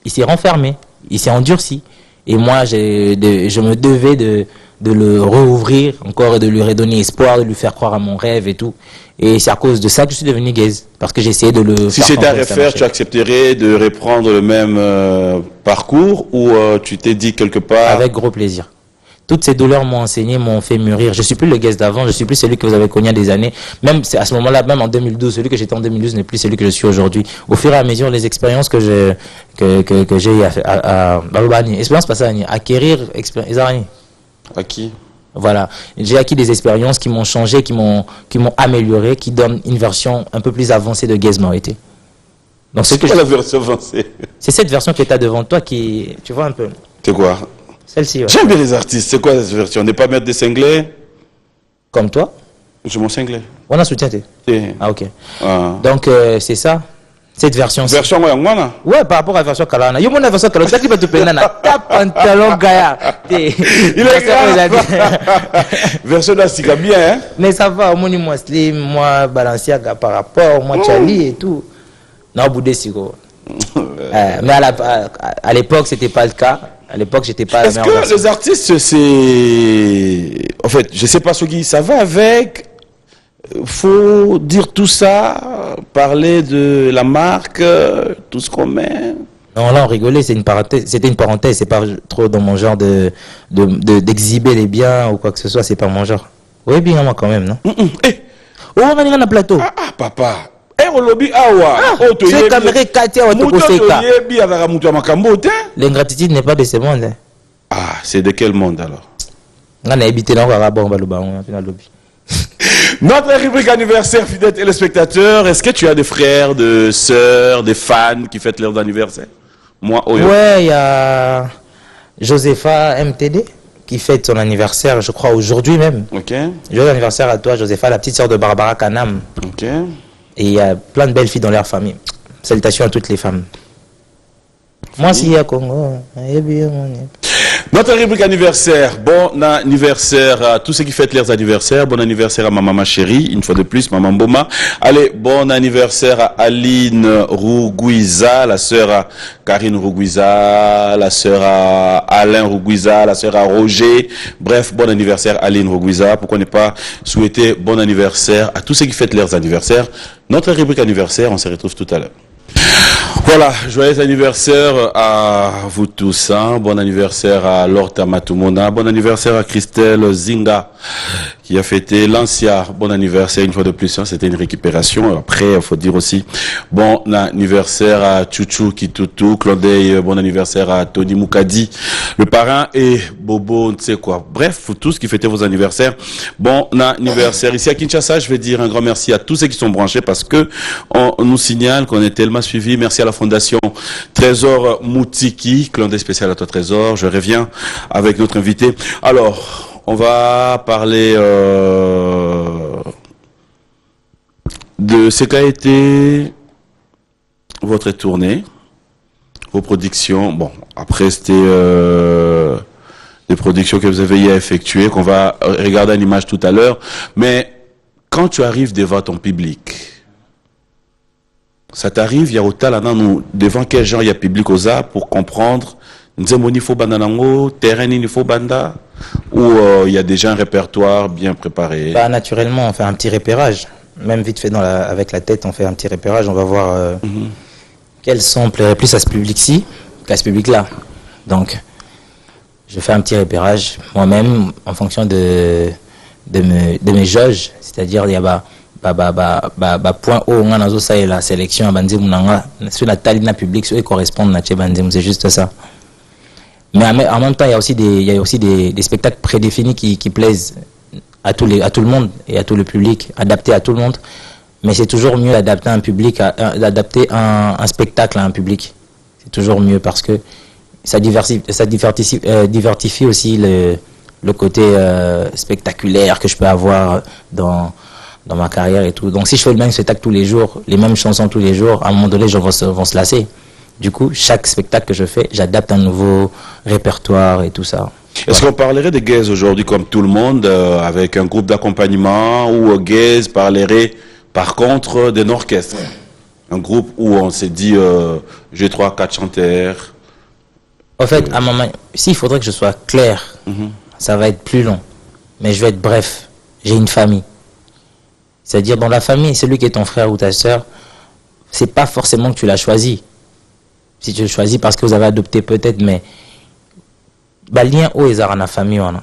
Speaker 2: il s'est renfermé, il s'est endurci et moi je me devais de le rouvrir encore et de lui redonner espoir, de lui faire croire à mon rêve et tout. Et c'est à cause de ça que je suis devenu gaze, parce que j'ai essayé de le
Speaker 1: Si c'était à refaire, tu accepterais de reprendre le même parcours ou tu t'es dit quelque part...
Speaker 2: Avec gros plaisir. Toutes ces douleurs m'ont enseigné, m'ont fait mûrir. Je suis plus le gaze d'avant, je suis plus celui que vous avez connu il y a des années. Même à ce moment-là, même en 2012, celui que j'étais en 2012 n'est plus celui que je suis aujourd'hui. Au fur et à mesure, les expériences que j'ai à expérience passée à acquérir,
Speaker 1: À qui?
Speaker 2: Voilà, j'ai acquis des expériences qui m'ont changé, qui m'ont amélioré, qui donnent une version un peu plus avancée de Gaze Morité.
Speaker 1: Donc c'est la version avancée.
Speaker 2: C'est cette version qui est devant toi qui, tu vois un peu.
Speaker 1: C'est quoi?
Speaker 2: Celle-ci. Ouais.
Speaker 1: J'aime bien les artistes. C'est quoi cette version? Ne pas mettre des cinglés?
Speaker 2: Comme toi?
Speaker 1: Je m'en cinglé.
Speaker 2: On a soutien. Ah ok. Ah. Donc c'est ça. Cette version.
Speaker 1: Version Wangwana.
Speaker 2: Ouais, par rapport à la version Kalana. Yo, mon version Kalana, tu vas te prendre na ta pantalon gaya.
Speaker 1: Il est grave. Version d'Astika bien, hein.
Speaker 2: Mais ça va, moi, moi Slim, moi Balenciaga par rapport, moi Charlie et tout. Non, Boudé Sigo. Mais à l'époque, c'était pas le cas. À l'époque, j'étais pas.
Speaker 1: Est-ce que les artistes, c'est. En fait, je sais pas ce qui ça va avec. Faut dire tout ça, parler de la marque, tout ce qu'on met.
Speaker 2: Non, là on rigolait, c'est une parenthèse, c'était une parenthèse, c'est pas trop dans mon genre d'exhiber les biens ou quoi que ce soit, c'est pas mon genre. Oui, bien moi quand même, non?
Speaker 1: Hey.
Speaker 2: Oh, on a un plateau.
Speaker 1: Ah, papa. Eh, on lobby awa.
Speaker 2: C'est caméra Katia ou
Speaker 1: tout
Speaker 2: l'ingratitude n'est pas de ce monde. Hein.
Speaker 1: Ah, c'est de quel monde alors?
Speaker 2: On a habité dans le lobby.
Speaker 1: Notre rubrique anniversaire, fidèles téléspectateurs, est-ce que tu as des frères, des sœurs, des fans qui fêtent leur anniversaire? Moi,
Speaker 2: ouais, il y a Josepha MTD qui fête son anniversaire, je crois, aujourd'hui même.
Speaker 1: Ok.
Speaker 2: Joyeux anniversaire à toi, Josepha, la petite sœur de Barbara Kanam.
Speaker 1: Ok.
Speaker 2: Et il y a plein de belles filles dans leur famille. Salutations à toutes les femmes. Moi, si il y a Congo,
Speaker 1: notre rubrique anniversaire, bon anniversaire à tous ceux qui fêtent leurs anniversaires, bon anniversaire à ma maman chérie, une fois de plus, maman Boma. Allez, bon anniversaire à Aline Rougouiza, la sœur à Karine Rougouiza, la sœur à Alain Rougouiza, la sœur à Roger. Bref, bon anniversaire Aline Rougouiza. Pourquoi ne pas souhaiter bon anniversaire à tous ceux qui fêtent leurs anniversaires. Notre rubrique anniversaire, on se retrouve tout à l'heure. Voilà, joyeux anniversaire à vous tous. Hein. Bon anniversaire à Lorta Matumona. Bon anniversaire à Christelle Zinga qui a fêté l'Ancia. Bon anniversaire une fois de plus. Hein. C'était une récupération. Après, il faut dire aussi bon anniversaire à Chouchou Kitutu, Claudey. Bon anniversaire à Tony Moukadi, le parrain, et Bobo, on ne sait quoi. Bref, vous tous qui fêtez vos anniversaires. Bon anniversaire. Ici à Kinshasa, je vais dire un grand merci à tous ceux qui sont branchés parce que on nous signale qu'on est tellement suivis. Merci à la Fondation Trésor Moutiki, clin d'œil spécial à toi Trésor. Je reviens avec notre invité. Alors, on va parler de ce qu'a été votre tournée, vos productions. Bon, après c'était des productions que vous avez eu à effectuer, qu'on va regarder en image tout à l'heure. Mais quand tu arrives devant ton public, Ça t'arrive, il y a au talent, nous, devant quel genre il y a public aux arts pour comprendre, il faut bananango, terrain il faut banda, ou il y a déjà un répertoire bien préparé?
Speaker 2: Bah, naturellement, on fait un petit repérage. Même vite fait avec la tête, on fait un petit repérage. On va voir quel son plairait plus à ce public-ci qu'à ce public-là. Donc, je fais un petit repérage moi-même en fonction de mes jauges. C'est-à-dire, il y a point haut, on a ça et la sélection à Bandim Nanga. Sur la taille public, ceux qui correspondent à Bandim, c'est juste ça. Mais en même temps, il y a aussi des spectacles prédéfinis qui plaisent à tout le monde et à tout le public, adaptés à tout le monde. Mais c'est toujours mieux d'adapter un spectacle à un public. C'est toujours mieux parce que ça divertifie aussi le côté spectaculaire que je peux avoir dans ma carrière et tout. Donc si je fais le même spectacle tous les jours, les mêmes chansons tous les jours, à un moment donné, les gens vont se lasser. Du coup, chaque spectacle que je fais, j'adapte un nouveau répertoire et tout ça.
Speaker 1: Est-ce qu'on parlerait de Gaze aujourd'hui comme tout le monde, avec un groupe d'accompagnement, ou Gaze parlerait par contre d'un orchestre? Un groupe où on s'est dit, j'ai 3-4 chanteurs.
Speaker 2: En fait, à un moment, s'il faudrait que je sois clair, ça va être plus long. Mais je vais être bref. J'ai une famille. C'est-à-dire, dans la famille, celui qui est ton frère ou ta soeur, c'est pas forcément que tu l'as choisi. Si tu le choisis parce que vous avez adopté peut-être, mais lien au ezara na famille wana.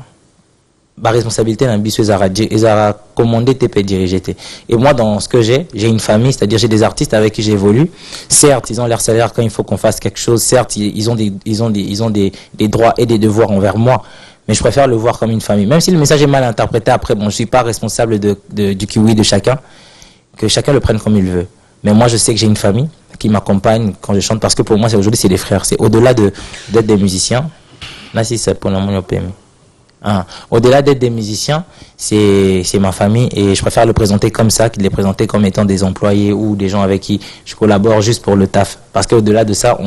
Speaker 2: La responsabilité d'un biso ezara commandé TP dirigé. Et moi, dans ce que j'ai une famille, c'est-à-dire j'ai des artistes avec qui j'évolue. Certes, ils ont leur salaire quand il faut qu'on fasse quelque chose. Certes, ils ont des droits et des devoirs envers moi. Mais je préfère le voir comme une famille. Même si le message est mal interprété après, bon, je suis pas responsable du kiwi de chacun. Que chacun le prenne comme il veut. Mais moi, je sais que j'ai une famille qui m'accompagne quand je chante. Parce que pour moi, aujourd'hui, c'est des frères. C'est au-delà d'être des musiciens. Là, si c'est pour le monde, au-delà d'être des musiciens, c'est ma famille et je préfère le présenter comme ça que de les présenter comme étant des employés ou des gens avec qui je collabore juste pour le taf. Parce qu'au-delà de ça,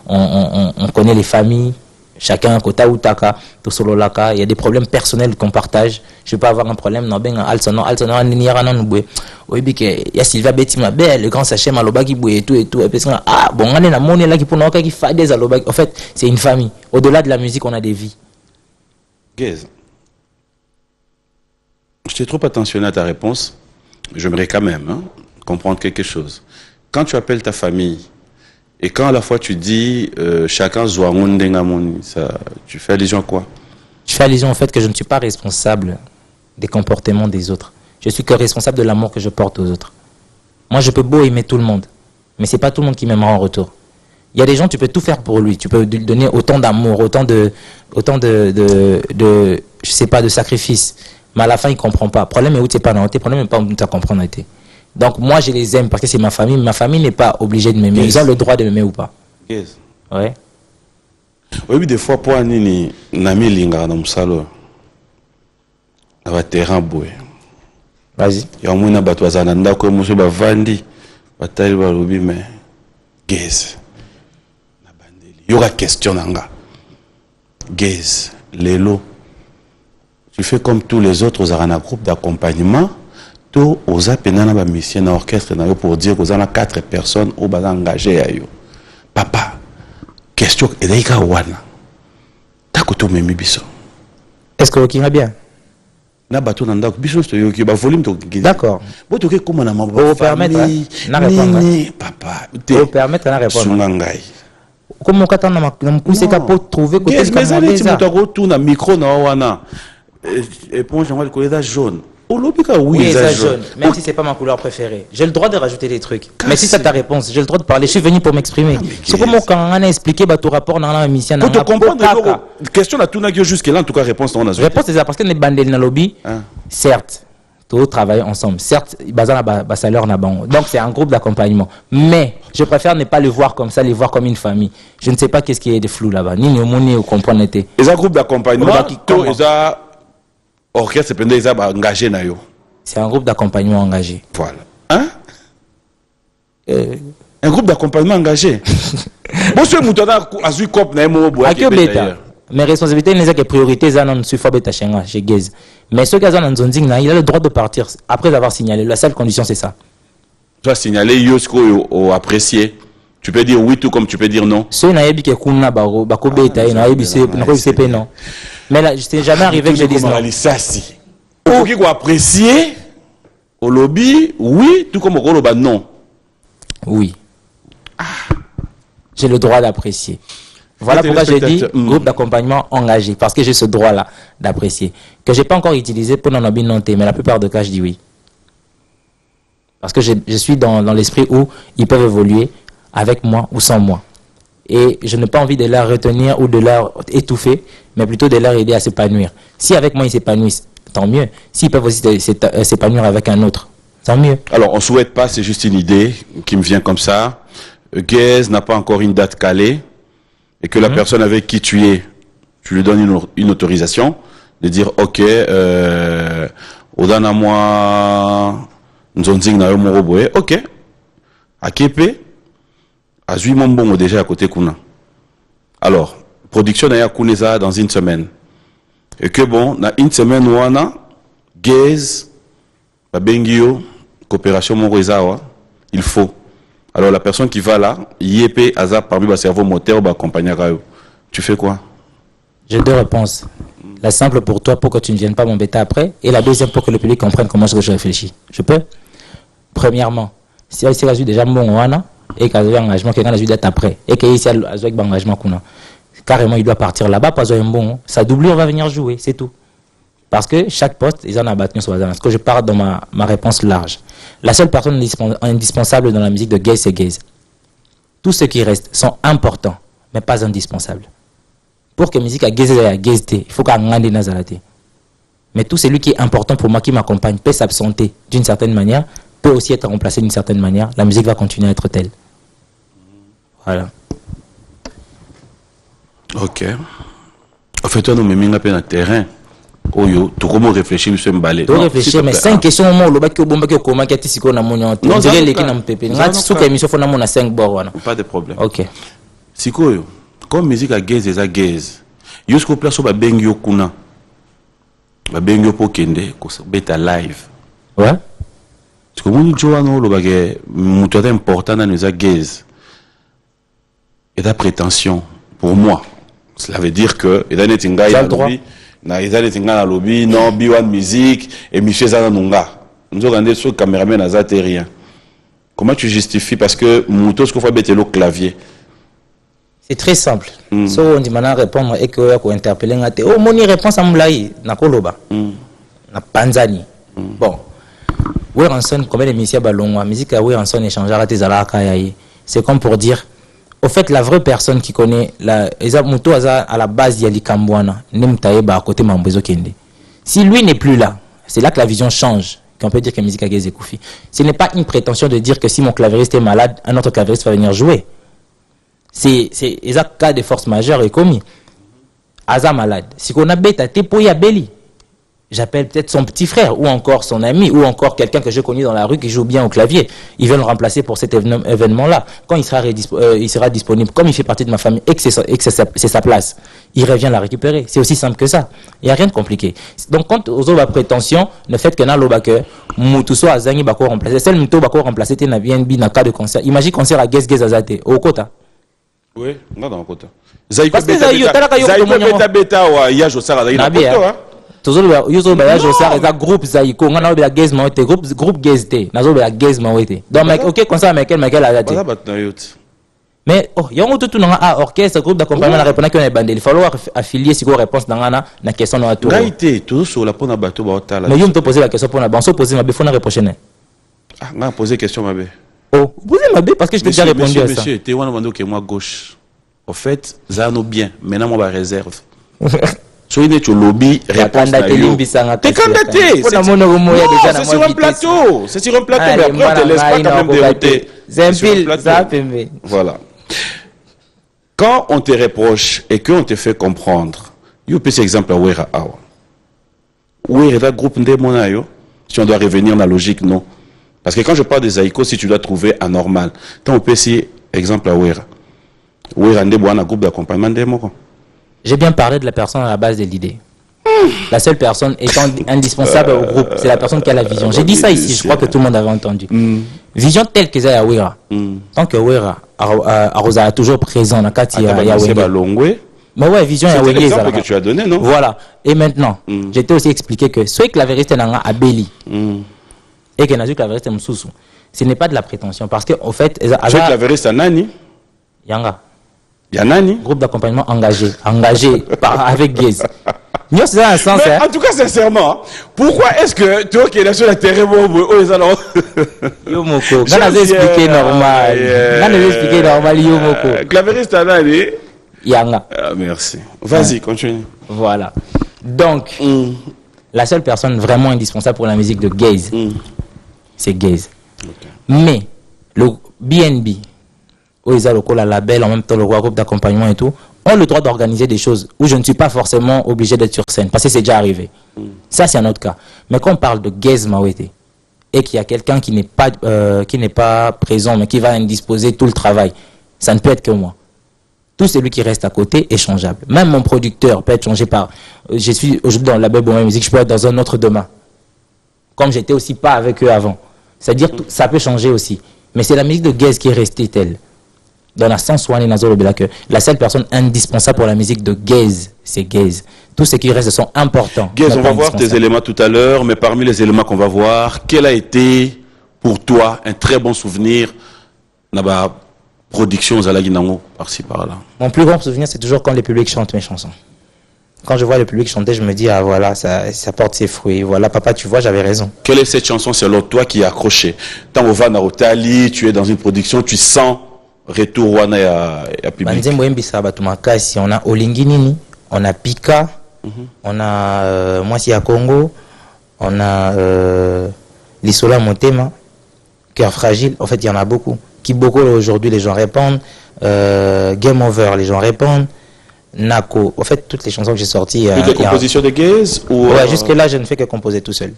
Speaker 2: on connaît les familles, chacun, kota ou taka, tout solo laka, il y a des problèmes personnels qu'on partage. Je peux avoir un problème, non, ben, alsono, oui, il y a Sylvia Betty, le grand sachet, malobaki, et tout, et tout, et puis, ah, bon, on est la monnaie là qui pour nous, qui fait des alobaki. En fait, c'est une famille. Au-delà de la musique, on a des vies.
Speaker 1: Gaze, je t'ai trop attentionné à ta réponse. J'aimerais quand même comprendre quelque chose. Quand tu appelles ta famille et quand à la fois tu dis chacun tu fais allusion à quoi?
Speaker 2: Je fais allusion au fait que je ne suis pas responsable des comportements des autres. Je suis que responsable de l'amour que je porte aux autres. Moi, je peux beau aimer tout le monde, mais c'est pas tout le monde qui m'aimera en retour. Il y a des gens, tu peux tout faire pour lui. Tu peux lui donner autant d'amour, autant de, je sais pas, de sacrifices. Mais à la fin, il comprend pas. Le problème est où tu n'es pas dans le problème n'est pas où tu comprendre. Donc, moi, je les aime parce que c'est ma famille. Ma famille n'est pas obligée de m'aimer. Ils ont le droit de m'aimer ou pas.
Speaker 1: Yes.
Speaker 2: Ouais.
Speaker 1: Oui, des fois, pour Anini, Nami Linga, dans Msalo, ça va terrain boué.
Speaker 2: Vas-y.
Speaker 1: Il y a un monde qui va s'ananda, qui va se vandi, bataille va l'oublier, mais Gaze. Il y aura question nanga. Gaze, Lelo. Tu fais comme tous les autres aux un groupe d'accompagnement. Tout aux apprenants à mission à orchestre pour dire que vous avez 4 personnes au bas engagées à eux. Papa, question et d'ailleurs wana. T'as que tout même biso.
Speaker 2: Est-ce que vous va bien?
Speaker 1: Na bateau nanda biso c'est yo qui ba volume to.
Speaker 2: D'accord.
Speaker 1: Bon tu que comment na ma
Speaker 2: vous permettre na répondre.
Speaker 1: Papa,
Speaker 2: vous permettre na répondre.
Speaker 1: Sungangai.
Speaker 2: Comment on attend na mkuseka pour trouver côté
Speaker 1: comme ça mais tu me retourne micro na wana. Et pour j'envoie le collier jaune.
Speaker 2: Oui, ça jaune. Même si c'est pas ma couleur préférée. J'ai le droit de rajouter des trucs. Mais si c'est ta réponse, j'ai le droit de parler. Je suis venu pour m'exprimer. C'est comment quand on a expliqué ton rapport dans la mission.
Speaker 1: Pour te comprendre, la question là, tout n'a que jusque là, en tout cas, réponse dans la zone.
Speaker 2: Réponse c'est ça parce que les bandés dans le lobby, certes, tous travaillent ensemble. Certes, ils salaire na bon. Donc c'est un groupe d'accompagnement. Mais je préfère ne pas le voir comme ça, les voir comme une famille. Je ne sais pas qu'est-ce qui est de flou là-bas. Ni au monde ni au comprendre été.
Speaker 1: Ils ont un groupe d'accompagnement. Ils ont orchestre engagé na yo.
Speaker 2: C'est un groupe d'accompagnement engagé.
Speaker 1: Voilà. Hein? Un groupe d'accompagnement engagé. Bon, ce moutonda azui cop na mo boa.
Speaker 2: Mes responsabilités n'est que priorité ça non suffit beta chenga chez Gaze. Mais ceux qui ont un zonzing là, il a le droit de partir après avoir signalé. La seule condition c'est ça.
Speaker 1: Tu vas signaler Yosko ou apprécier. Tu peux dire oui tout comme tu peux dire non.
Speaker 2: Ce n'a pas kuna baro bako beta n'a pas non. Mais là, je t'ai jamais arrivé que je dise non.
Speaker 1: Ça si. Pour qui apprécier au lobby, oui, tout comme au lobby non.
Speaker 2: Oui. J'ai le droit d'apprécier. Voilà pourquoi j'ai dit groupe d'accompagnement engagé, parce que j'ai ce droit-là d'apprécier, que j'ai pas encore utilisé pour n'en noter, mais la plupart des cas, je dis oui. Parce que je suis dans l'esprit où ils peuvent évoluer avec moi ou sans moi. Et je n'ai pas envie de leur retenir ou de leur étouffer, mais plutôt de leur aider à s'épanouir. Si avec moi ils s'épanouissent, tant mieux. S'ils peuvent aussi s'épanouir avec un autre, tant mieux.
Speaker 1: Alors, on ne souhaite pas, c'est juste une idée qui me vient comme ça. Gaze n'a pas encore une date calée et que la personne avec qui tu es, tu lui donnes une autorisation de dire ok, odana moi nzonzing na yo moko boye, ok, akepe azui mon bongo déjà à côté kuna. Alors, production na ya kuneza dans une semaine. Et que bon, na une semaine wana Gaze babengio coopération moko ezawa, il faut. Alors la personne qui va là, yépé hasard parmi le cerveau moteur ou accompagner tu fais quoi?
Speaker 2: J'ai deux réponses. La simple pour toi, pour que tu ne viennes pas m'embêter après. Et la deuxième pour que le public comprenne comment je réfléchis. Je peux? Premièrement, si il y a déjà un bon wana et qu'il y a un engagement, quelqu'un a eu d'être après. Et qu'il y a un engagement, carrément il doit partir là-bas, pas un bon. Sa doublure va venir jouer, c'est tout. Parce que chaque poste, ils en ont battu sur la zone. Est-ce que je pars dans ma réponse large? La seule personne indispensable dans la musique de Gaze, c'est Gaze. Tous ceux qui restent sont importants, mais pas indispensables. Pour que la musique à Gaze et à Gaze, il faut qu'on ait des nazalatés. Mais tout celui qui est important pour moi, qui m'accompagne, peut s'absenter d'une certaine manière, peut aussi être remplacé d'une certaine manière. La musique va continuer à être telle. Voilà.
Speaker 1: Ok. En fait, toi, nous mettons un peu dans le terrain. Oyo, tu comment réfléchir, monsieur Mbalé?
Speaker 2: Tu réfléchir, mais 5 questions au moins, le bac au bon bac au comment qui est ici qu'on a mon yon. On dirait les qui n'ont pas pépé. Ngat sous émission fona mon a 5 bords.
Speaker 1: Pas de problème.
Speaker 2: Ok.
Speaker 1: Siko yo, comme musique à Gaze et à Gaze, jusqu'au place où ba bengyo kuna, ba bengyo po kende, ko beta live.
Speaker 2: Ouais.
Speaker 1: Parce que mon joano le bague, mutuata important dans les Gaze. Et ta prétention pour moi, cela veut dire que et dans les tinga il a le droit. Na izali tingana lobby non B1 musique et Michel Zananunga nous regardons sur caméraman azate rien. Comment tu justifies parce que moto ce qu'on fait bêter le clavier?
Speaker 2: C'est très simple. So on dit maintenant répondre et que ko interpeller ngate oh moni réponse à mulayi na koloba na panzani. Bon Weranson combien de musique balongwa musique à Weranson échangera tes alaka yayi. C'est comme pour dire au fait, la vraie personne qui connaît la Muto à la base il y a l'Ikambouana, Nemtaeba à côté Mambezo Kende. Si lui n'est plus là, c'est là que la vision change. Qu'on peut dire que la musique a Gaze Koufi. Ce n'est pas une prétention de dire que si mon clavieriste est malade, un autre clavieriste va venir jouer. C'est un cas de force majeure et commis. Aza malade. Si on a bêta, t'es pour Yabeli. J'appelle peut-être son petit frère, ou encore son ami, ou encore quelqu'un que je connais dans la rue qui joue bien au clavier. Ils veulent le remplacer pour cet événement-là. Quand il sera disponible, comme il fait partie de ma famille et que c'est sa place, il revient la récupérer. C'est aussi simple que ça. Il n'y a rien de compliqué. Donc, quand aux autres prétention, le fait que dans l'obake, Moutousso a Zangi Bako remplacé, seul Moutou Bako remplacé, t'es bien dans le cas de concert. Imagine concert à Gaze Azate, au Kota.
Speaker 1: Oui, non, dans le Kota. Zaïko Beta, il y a Jossara, il y a Kota.
Speaker 2: Toujours yuzo ba yajo ça eza groupe zaiko ngana ba Gaze mawete groupe Gaze te nazo ba Gaze mawete donc OK comme ça Michael a dit mais oh yango tout na orchestre groupe d'accompagnement la réponse qu'on a bandé il falloir affilier si go réponse na question na tout
Speaker 1: ngaité tout sur la pona bateau ba otala
Speaker 2: mais yum te poser la question pour na bon so poser ma be fona reprocher
Speaker 1: ah nga poser question ma be
Speaker 2: oh poser ma be parce que je t'ai déjà répondu à ça
Speaker 1: monsieur tu wana mando que moi gauche au fait ça nous bien maintenant moi ba réserve. So il est au lobby, réponse à you. T'es candidaté. C'est sur un plateau. C'est sur un plateau, mais après on te laisse pas quand même dérouter. Voilà. Quand on te reproche et qu'on te fait comprendre, you peux cet exemple à Wera Awa. Wera groupe Ndemonayo, si on doit revenir dans la logique, non. Parce que quand je parle des Zaïko, si tu dois trouver anormal, quand on peut essayer exemple à Wera. Wera Ndeboana groupe d'accompagnement Ndemoko.
Speaker 2: J'ai bien parlé de la personne à la base de l'idée. La seule personne étant indispensable au groupe, c'est la personne qui a la vision. J'ai dit ça ici, je crois que tout le monde avait entendu. Vision telle que ça, Yawira. Tant que Yawira a toujours présent dans Kati
Speaker 1: Yawira.
Speaker 2: Mais ouais, vision
Speaker 1: c'est l'exemple que tu as donné, non?
Speaker 2: Voilà. Et maintenant, j'étais aussi expliqué que soit que la vérité n'a à Béli et que n'a que la vérité Moussoussou, ce n'est pas de la prétention. Parce qu'en fait,
Speaker 1: soit que la vérité c'est Nani?
Speaker 2: Yanga.
Speaker 1: Yanani?
Speaker 2: Groupe d'accompagnement engagé avec Gaze. Mais
Speaker 1: en tout cas, sincèrement, pourquoi est-ce que toi qui es sur la terre,
Speaker 2: yo moko, quand j'ai expliqué normal, yo moko.
Speaker 1: Clavériste à Nani?
Speaker 2: Yanga.
Speaker 1: Merci. Vas-y, continue.
Speaker 2: Voilà. Donc, la seule personne vraiment indispensable pour la musique de Gaze, c'est Gaze. Okay. Mais le BNB, la label, en même temps le groupe d'accompagnement et tout, ont le droit d'organiser des choses où je ne suis pas forcément obligé d'être sur scène, parce que c'est déjà arrivé. Ça, c'est un autre cas. Mais quand on parle de Gaze Mawete, et qu'il y a quelqu'un qui n'est pas présent, mais qui va indisposer tout le travail, ça ne peut être que moi. Tout celui qui reste à côté est changeable. Même mon producteur peut être changé par... je suis aujourd'hui dans le label Bohème Musique, je peux être dans un autre demain. Comme j'étais aussi pas avec eux avant. C'est-à-dire que ça peut changer aussi. Mais c'est la musique de Gaze qui est restée telle. Dans la sens où la seule personne indispensable pour la musique de Gaze, c'est Gaze. Tous ceux qui restent sont importants.
Speaker 1: Gaze, on va voir tes éléments tout à l'heure, mais parmi les éléments qu'on va voir, quel a été pour toi un très bon souvenir Naba production aux Alaginango, par-ci par-là?
Speaker 2: Mon plus grand souvenir, c'est toujours quand le public chante mes chansons. Quand je vois le public chanter, je me dis, ah voilà, ça porte ses fruits. Voilà, papa, tu vois, j'avais raison.
Speaker 1: Quelle est cette chanson selon toi qui est accrochée? Tant au Van Rotali, tu es dans une production, tu sens retour wana ya public.
Speaker 2: On a Olinginini, on a Pika, on a Moisi à Congo, on a Lisola Motema, Cœur Fragile. En fait, il y en a beaucoup. Kiboko, aujourd'hui, les gens répondent. Game Over, les gens répondent. Nako. En fait, toutes les chansons que j'ai sorties.
Speaker 1: Toutes les compositions de Gaze ou
Speaker 2: ouais, jusque-là, je ne fais que composer tout seul.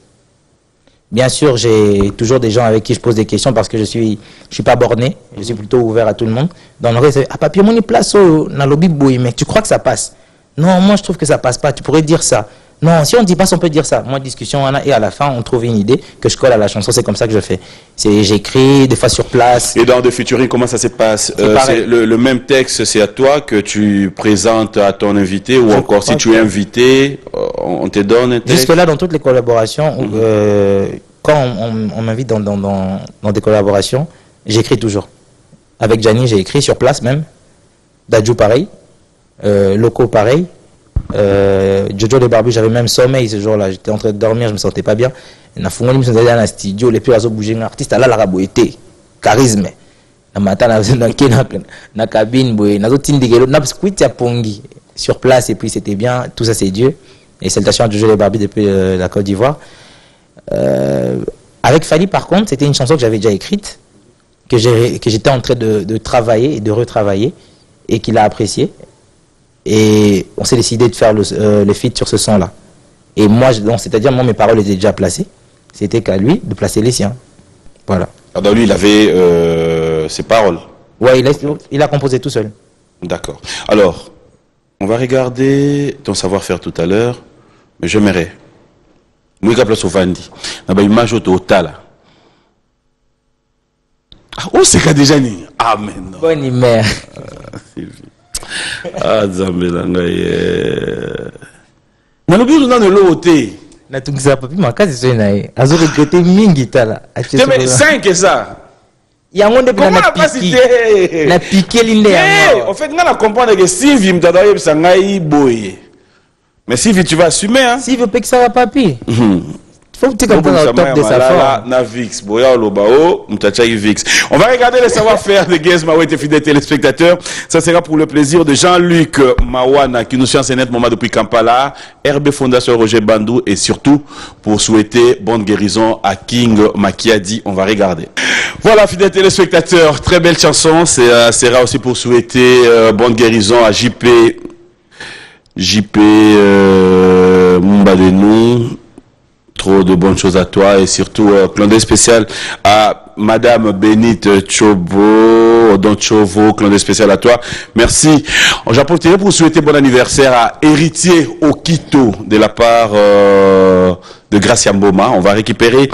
Speaker 2: Bien sûr, j'ai toujours des gens avec qui je pose des questions parce que je suis pas borné, je suis plutôt ouvert à tout le monde. Dans le reste, ah papier, mon place dans lobby boy, mais tu crois que ça passe? Non, moi je trouve que ça passe pas. Tu pourrais dire ça. Non, si on dit pas, on peut dire ça. Moi, discussion, et à la fin, on trouve une idée que je colle à la chanson. C'est comme ça que je fais. J'écris des fois sur place.
Speaker 1: Et dans The Featuring, comment ça se passe? C'est le même texte, c'est à toi que tu présentes à ton invité ou encore si tu es invité, on te donne un texte?
Speaker 2: Jusque-là, dans toutes les collaborations, quand on m'invite dans des collaborations, j'écris toujours. Avec Gianni, j'ai écrit sur place même. Dadju, pareil. Loco, pareil. Jojo les Barbus, j'avais même sommeil ce jour-là, j'étais en train de dormir, je me sentais pas bien. Na fungoli me sentais dans le studio, les plus à bouger un artiste là la raboité, charisme. Na matin na cabine boy, na zotindigelo na squit ya pongi sur place et puis c'était bien, tout ça c'est Dieu. Et salutations à Jojo les Barbus depuis la Côte d'Ivoire. Avec Fali par contre, c'était une chanson que j'avais déjà écrite, que j'étais en train de travailler et de retravailler et qu'il a apprécié. Et on s'est décidé de faire le feat sur ce son-là. Et moi, c'est-à-dire, moi, mes paroles étaient déjà placées. C'était qu'à lui de placer les siens. Voilà.
Speaker 1: Alors, dans lui, il avait ses paroles.
Speaker 2: Ouais, il a composé tout seul.
Speaker 1: D'accord. Alors, on va regarder ton savoir-faire tout à l'heure, mais j'aimerais. Moi, je place au Vandi. On a une image au total. Oh, c'est qu'à déjà ni. Amen.
Speaker 2: Bonne humeur.
Speaker 1: Ah, Zambela ngai. Na lobi na no loté.
Speaker 2: Na tungisa papi makazi so nae. Azo regretter mingi tala.
Speaker 1: Mais 5 et ça.
Speaker 2: Ya ngonde bina na piqué. Na piqué linde ya.
Speaker 1: En fait, nga na comprendre que si vi mtada yebisa ngai boye. Mais si tu vas assumer hein.
Speaker 2: Si veut pas que ça va papi. Faut que tu comprennes au top de sa forme.
Speaker 1: Na Vix, boya lobao, mtachai Vix. On va regarder le savoir-faire de Gaze Mawete, fidèles téléspectateurs. Ça sera pour le plaisir de Jean-Luc Mawana qui nous suit en scène moment depuis Kampala, RB Fondation Roger Bandou et surtout pour souhaiter bonne guérison à King Makiadi. On va regarder. Voilà, fidèles téléspectateurs, très belle chanson. C'est sera aussi pour souhaiter bonne guérison à JP Mumbadenou. Trop de bonnes choses à toi et surtout clin d'œil spécial à Madame Bénite Chobo, Chovo, Don Chovo, clan spécial à toi. Merci. J'en profiterai pour souhaiter bon anniversaire à Héritier Okito de la part de Gracia Mboma. On va récupérer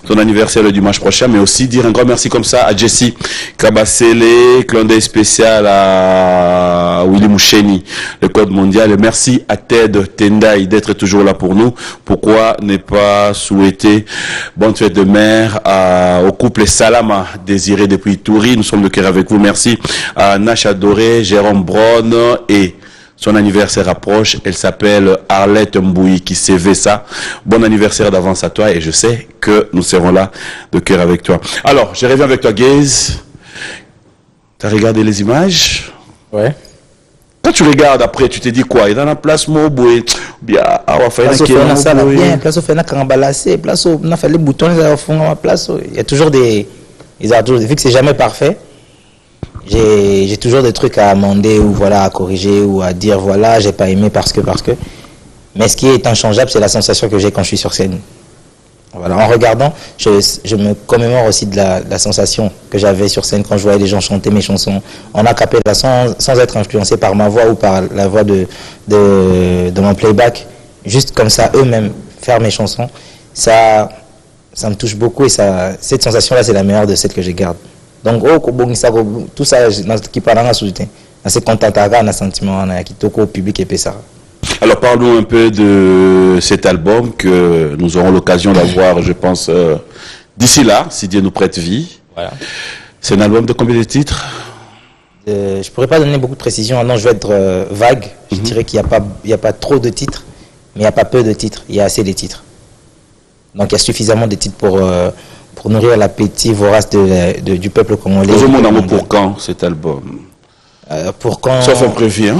Speaker 1: son anniversaire le dimanche prochain, mais aussi dire un grand merci comme ça à Jessie Kabasele, clan spécial à Willy Moucheni, le code mondial. Et merci à Ted Tendai d'être toujours là pour nous. Pourquoi ne pas souhaiter bonne fête de mer au couple Salama désiré depuis Touri. Nous sommes de cœur avec vous. Merci à Nacha Doré, Jérôme Braun et son anniversaire approche. Elle s'appelle Arlette Mbouyi qui CV ça. Bon anniversaire d'avance à toi et je sais que nous serons là de cœur avec toi. Alors, je reviens avec toi, Gaze. T'as regardé les images?
Speaker 2: Ouais.
Speaker 1: Quand tu regardes après, tu te dis quoi? Il est dans la place Moboué. Bien,
Speaker 2: place où on fait un carambalassé, place où on a fait les boutons, il y a toujours des... Vu que c'est jamais parfait, j'ai toujours des trucs à amender ou voilà à corriger ou à dire voilà j'ai pas aimé parce que mais ce qui est inchangeable c'est la sensation que j'ai quand je suis sur scène. Voilà, en regardant je me commémore aussi de la sensation que j'avais sur scène quand je voyais les gens chanter mes chansons en acapella sans être influencé par ma voix ou par la voix de mon playback, juste comme ça eux-mêmes faire mes chansons, ça me touche beaucoup et cette sensation là c'est la meilleure de celle que je garde. Donc, tout ça, qui parle en soutien. C'est content un sentiment qui toque au public et ça.
Speaker 1: Alors, parlons un peu de cet album que nous aurons l'occasion d'avoir, je pense, d'ici là, si Dieu nous prête vie.
Speaker 2: Voilà.
Speaker 1: C'est un album de combien de titres?
Speaker 2: Je pourrais pas donner beaucoup de précisions. Non, je vais être vague. Je dirais qu'il n'y a pas trop de titres, mais il n'y a pas peu de titres. Il y a assez de titres. Donc, il y a suffisamment de titres pour nourrir l'appétit vorace du peuple congolais.
Speaker 1: Pour quand cet album?
Speaker 2: Pour quand?
Speaker 1: Sauf un prévu, hein?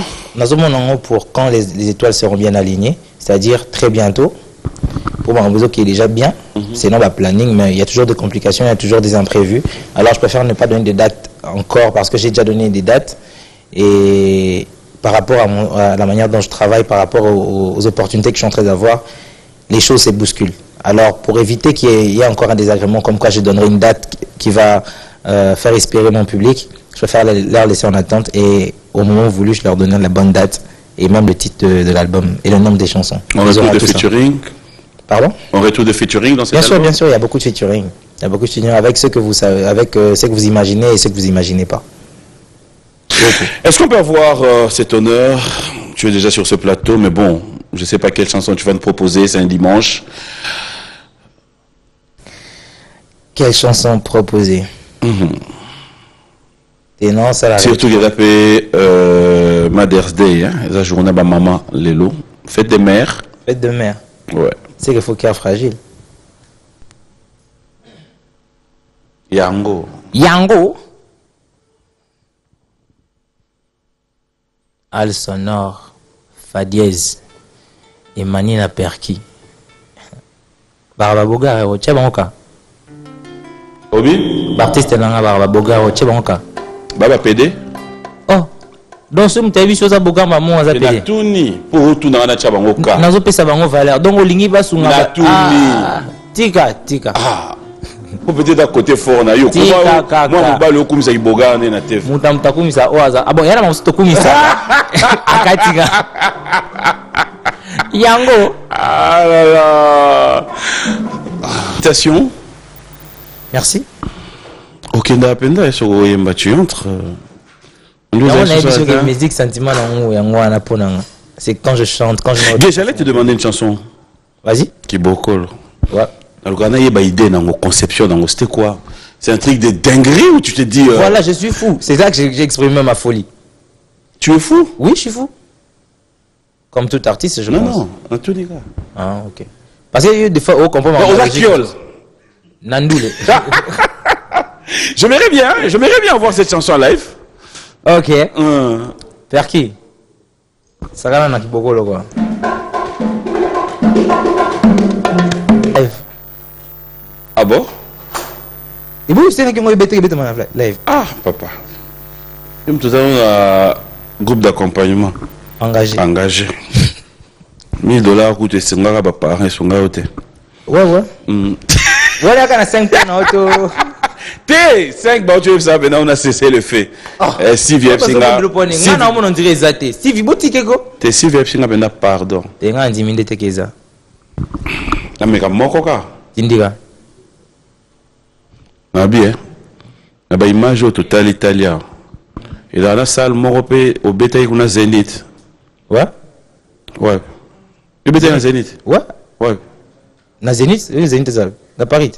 Speaker 2: Pour quand les étoiles seront bien alignées, c'est-à-dire très bientôt. Pour moi, un qui est déjà bien, sinon le planning, mais il y a toujours des complications, il y a toujours des imprévus. Alors je préfère ne pas donner de dates encore parce que j'ai déjà donné des dates. Et par rapport à la manière dont je travaille, par rapport aux opportunités que je suis en train d'avoir, les choses se bousculent. Alors, pour éviter qu'il y ait encore un désagrément, comme quoi je donnerai une date qui va faire espérer mon public, je préfère leur laisser en attente et au moment voulu, je leur donne la bonne date et même le titre de l'album et le nombre des chansons.
Speaker 1: On retour de featuring?
Speaker 2: Pardon? On
Speaker 1: retour de featuring dans cet album?
Speaker 2: Bien sûr, il y a beaucoup de featuring. Il y a beaucoup de featuring avec ce que vous savez, avec ce que vous imaginez et ce que vous imaginez pas.
Speaker 1: Est-ce qu'on peut avoir cet honneur? Tu es déjà sur ce plateau, mais bon, je ne sais pas quelle chanson tu vas nous proposer, c'est un dimanche.
Speaker 2: Quelle chanson proposer? Et non, ça
Speaker 1: surtout qu'il a fait Mother's Day, hein, la journée de maman, Lélo. Fête des mères.
Speaker 2: Fête de mère.
Speaker 1: Ouais.
Speaker 2: C'est qu'il faut qu'il y ait fragile.
Speaker 1: Yango.
Speaker 2: Al sonore, fa dièse, et manina perki. Barbaboga, tchè bangoka.
Speaker 1: Obi?
Speaker 2: Baptiste nanga barbaboga, tchè bangoka.
Speaker 1: Baba PD?
Speaker 2: Oh, donc ce m't'a vu sur ça boga maman à
Speaker 1: PD. Na tuni, pour tout na tchè bangoka.
Speaker 2: Nazo pesa bango valeur. Donc olingi ba sunga.
Speaker 1: Na tuni.
Speaker 2: Tika.
Speaker 1: Ah. Pour peut-être à côté fort na yo. Moi mobali okumisa kiboga na tef.
Speaker 2: Muta kumisa oaza. Ah bon, yana msto kumisa. Akatika. Yango.
Speaker 1: Ah là là. Félicitations.
Speaker 2: Merci.
Speaker 1: Ok, ndapenda eso oyemba tu entre.
Speaker 2: Musique sentiment yango ponanga. C'est quand je chante, quand je.
Speaker 1: J'allais te demander une chanson.
Speaker 2: Vas-y.
Speaker 1: Kibokolo.
Speaker 2: Ouais.
Speaker 1: Alors, on a une idée dans vos conceptions, c'était quoi? C'est un truc de dinguerie ou tu te dis...
Speaker 2: Voilà, je suis fou. C'est ça que j'ai exprimé ma folie.
Speaker 1: Tu es fou?
Speaker 2: Oui, je suis fou. Comme tout artiste, je pense.
Speaker 1: Non, en tous les cas.
Speaker 2: Ah, ok. Parce qu'il y a des fois, on comprend... Nandoule.
Speaker 1: J'aimerais bien voir cette chanson en live.
Speaker 2: Ok. Faire qui? Ça va dans Kibokolo, quoi.
Speaker 1: Ah bon?
Speaker 2: Et vous, c'est qui m'a bêté live.
Speaker 1: Ah, papa. Nous avons un groupe d'accompagnement.
Speaker 2: Engagé.
Speaker 1: 1000 coûte 5 par parent et son gars.
Speaker 2: Ouais. Voilà, quand on a 5 points en auto.
Speaker 1: T 5 bah tu ça maintenant on a cessé le fait. Steve Epsinga.
Speaker 2: On dirait Zate. Steve Boutique go.
Speaker 1: T Steve Epsinga maintenant pardon.
Speaker 2: Te nga ndiminde tekeza.
Speaker 1: Na meka moko ka.
Speaker 2: Tindika.
Speaker 1: Na bien. Na ba image au total italien. Et dans la salle Moropé au bétail qu'on a Zénith.
Speaker 2: Ouais.
Speaker 1: Ouais. Le bétail na Zénith.
Speaker 2: Ouais.
Speaker 1: Ouais.
Speaker 2: Na Zénith, Zénith ça. Na Paris.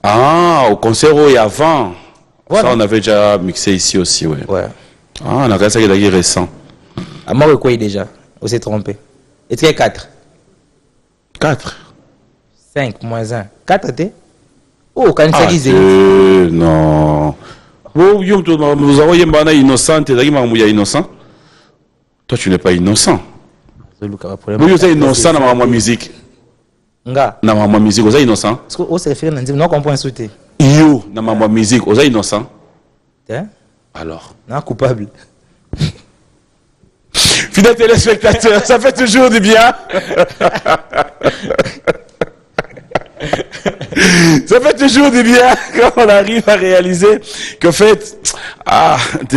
Speaker 1: Ah, au concert où il y a avant.
Speaker 2: Voilà.
Speaker 1: Ça on avait déjà mixé ici aussi, ouais.
Speaker 2: Ouais.
Speaker 1: Ah, on a regardé ça qui est récent.
Speaker 2: À moi quoi déjà. On s'est trompé. Et tu es 4.
Speaker 1: 4.
Speaker 2: 5 moins 1. 4 t'es. Oh, quand ça disait.
Speaker 1: Non. Vous avez un innocent, tu es innocent. Toi, tu n'es pas innocent. Vous êtes innocent dans ma musique.
Speaker 2: Nga.
Speaker 1: Dans ma musique, vous êtes innocent.
Speaker 2: Parce que on se réfère à non comprend insulter.
Speaker 1: Yo, dans ma musique, vous êtes innocent.
Speaker 2: Hein?
Speaker 1: Alors.
Speaker 2: Non, coupable.
Speaker 1: Fidèles téléspectateurs, ça fait toujours du bien. Ça fait toujours du bien quand on arrive à réaliser que fait... Ah,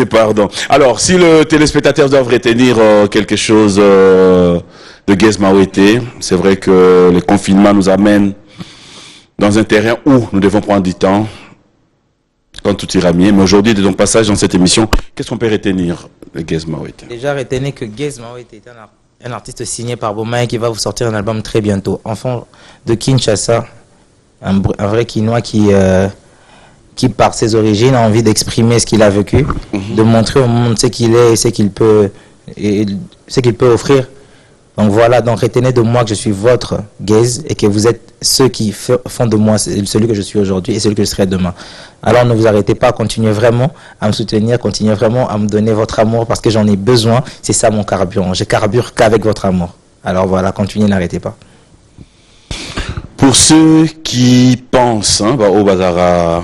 Speaker 1: pardon. Alors, si le téléspectateur doit retenir quelque chose de Guez Mawete, c'est vrai que le confinement nous amène dans un terrain où nous devons prendre du temps quand tout ira mieux. Mais aujourd'hui, de ton passage dans cette émission, qu'est-ce qu'on peut retenir de Guez Mawete?
Speaker 2: Déjà, retenez que Guez Mawete est un artiste signé par Bomaye qui va vous sortir un album très bientôt. Enfant de Kinshasa, un vrai Kinois qui, par ses origines, a envie d'exprimer ce qu'il a vécu, de montrer au monde ce qu'il est et ce qu'il peut offrir. Donc voilà, donc retenez de moi que je suis votre Guez et que vous êtes ceux qui font de moi celui que je suis aujourd'hui et celui que je serai demain. Alors ne vous arrêtez pas, continuez vraiment à me soutenir, continuez vraiment à me donner votre amour parce que j'en ai besoin, c'est ça mon carburant. Je carbure qu'avec votre amour. Alors voilà, continuez, n'arrêtez pas.
Speaker 1: Pour ceux qui pensent, au bazar,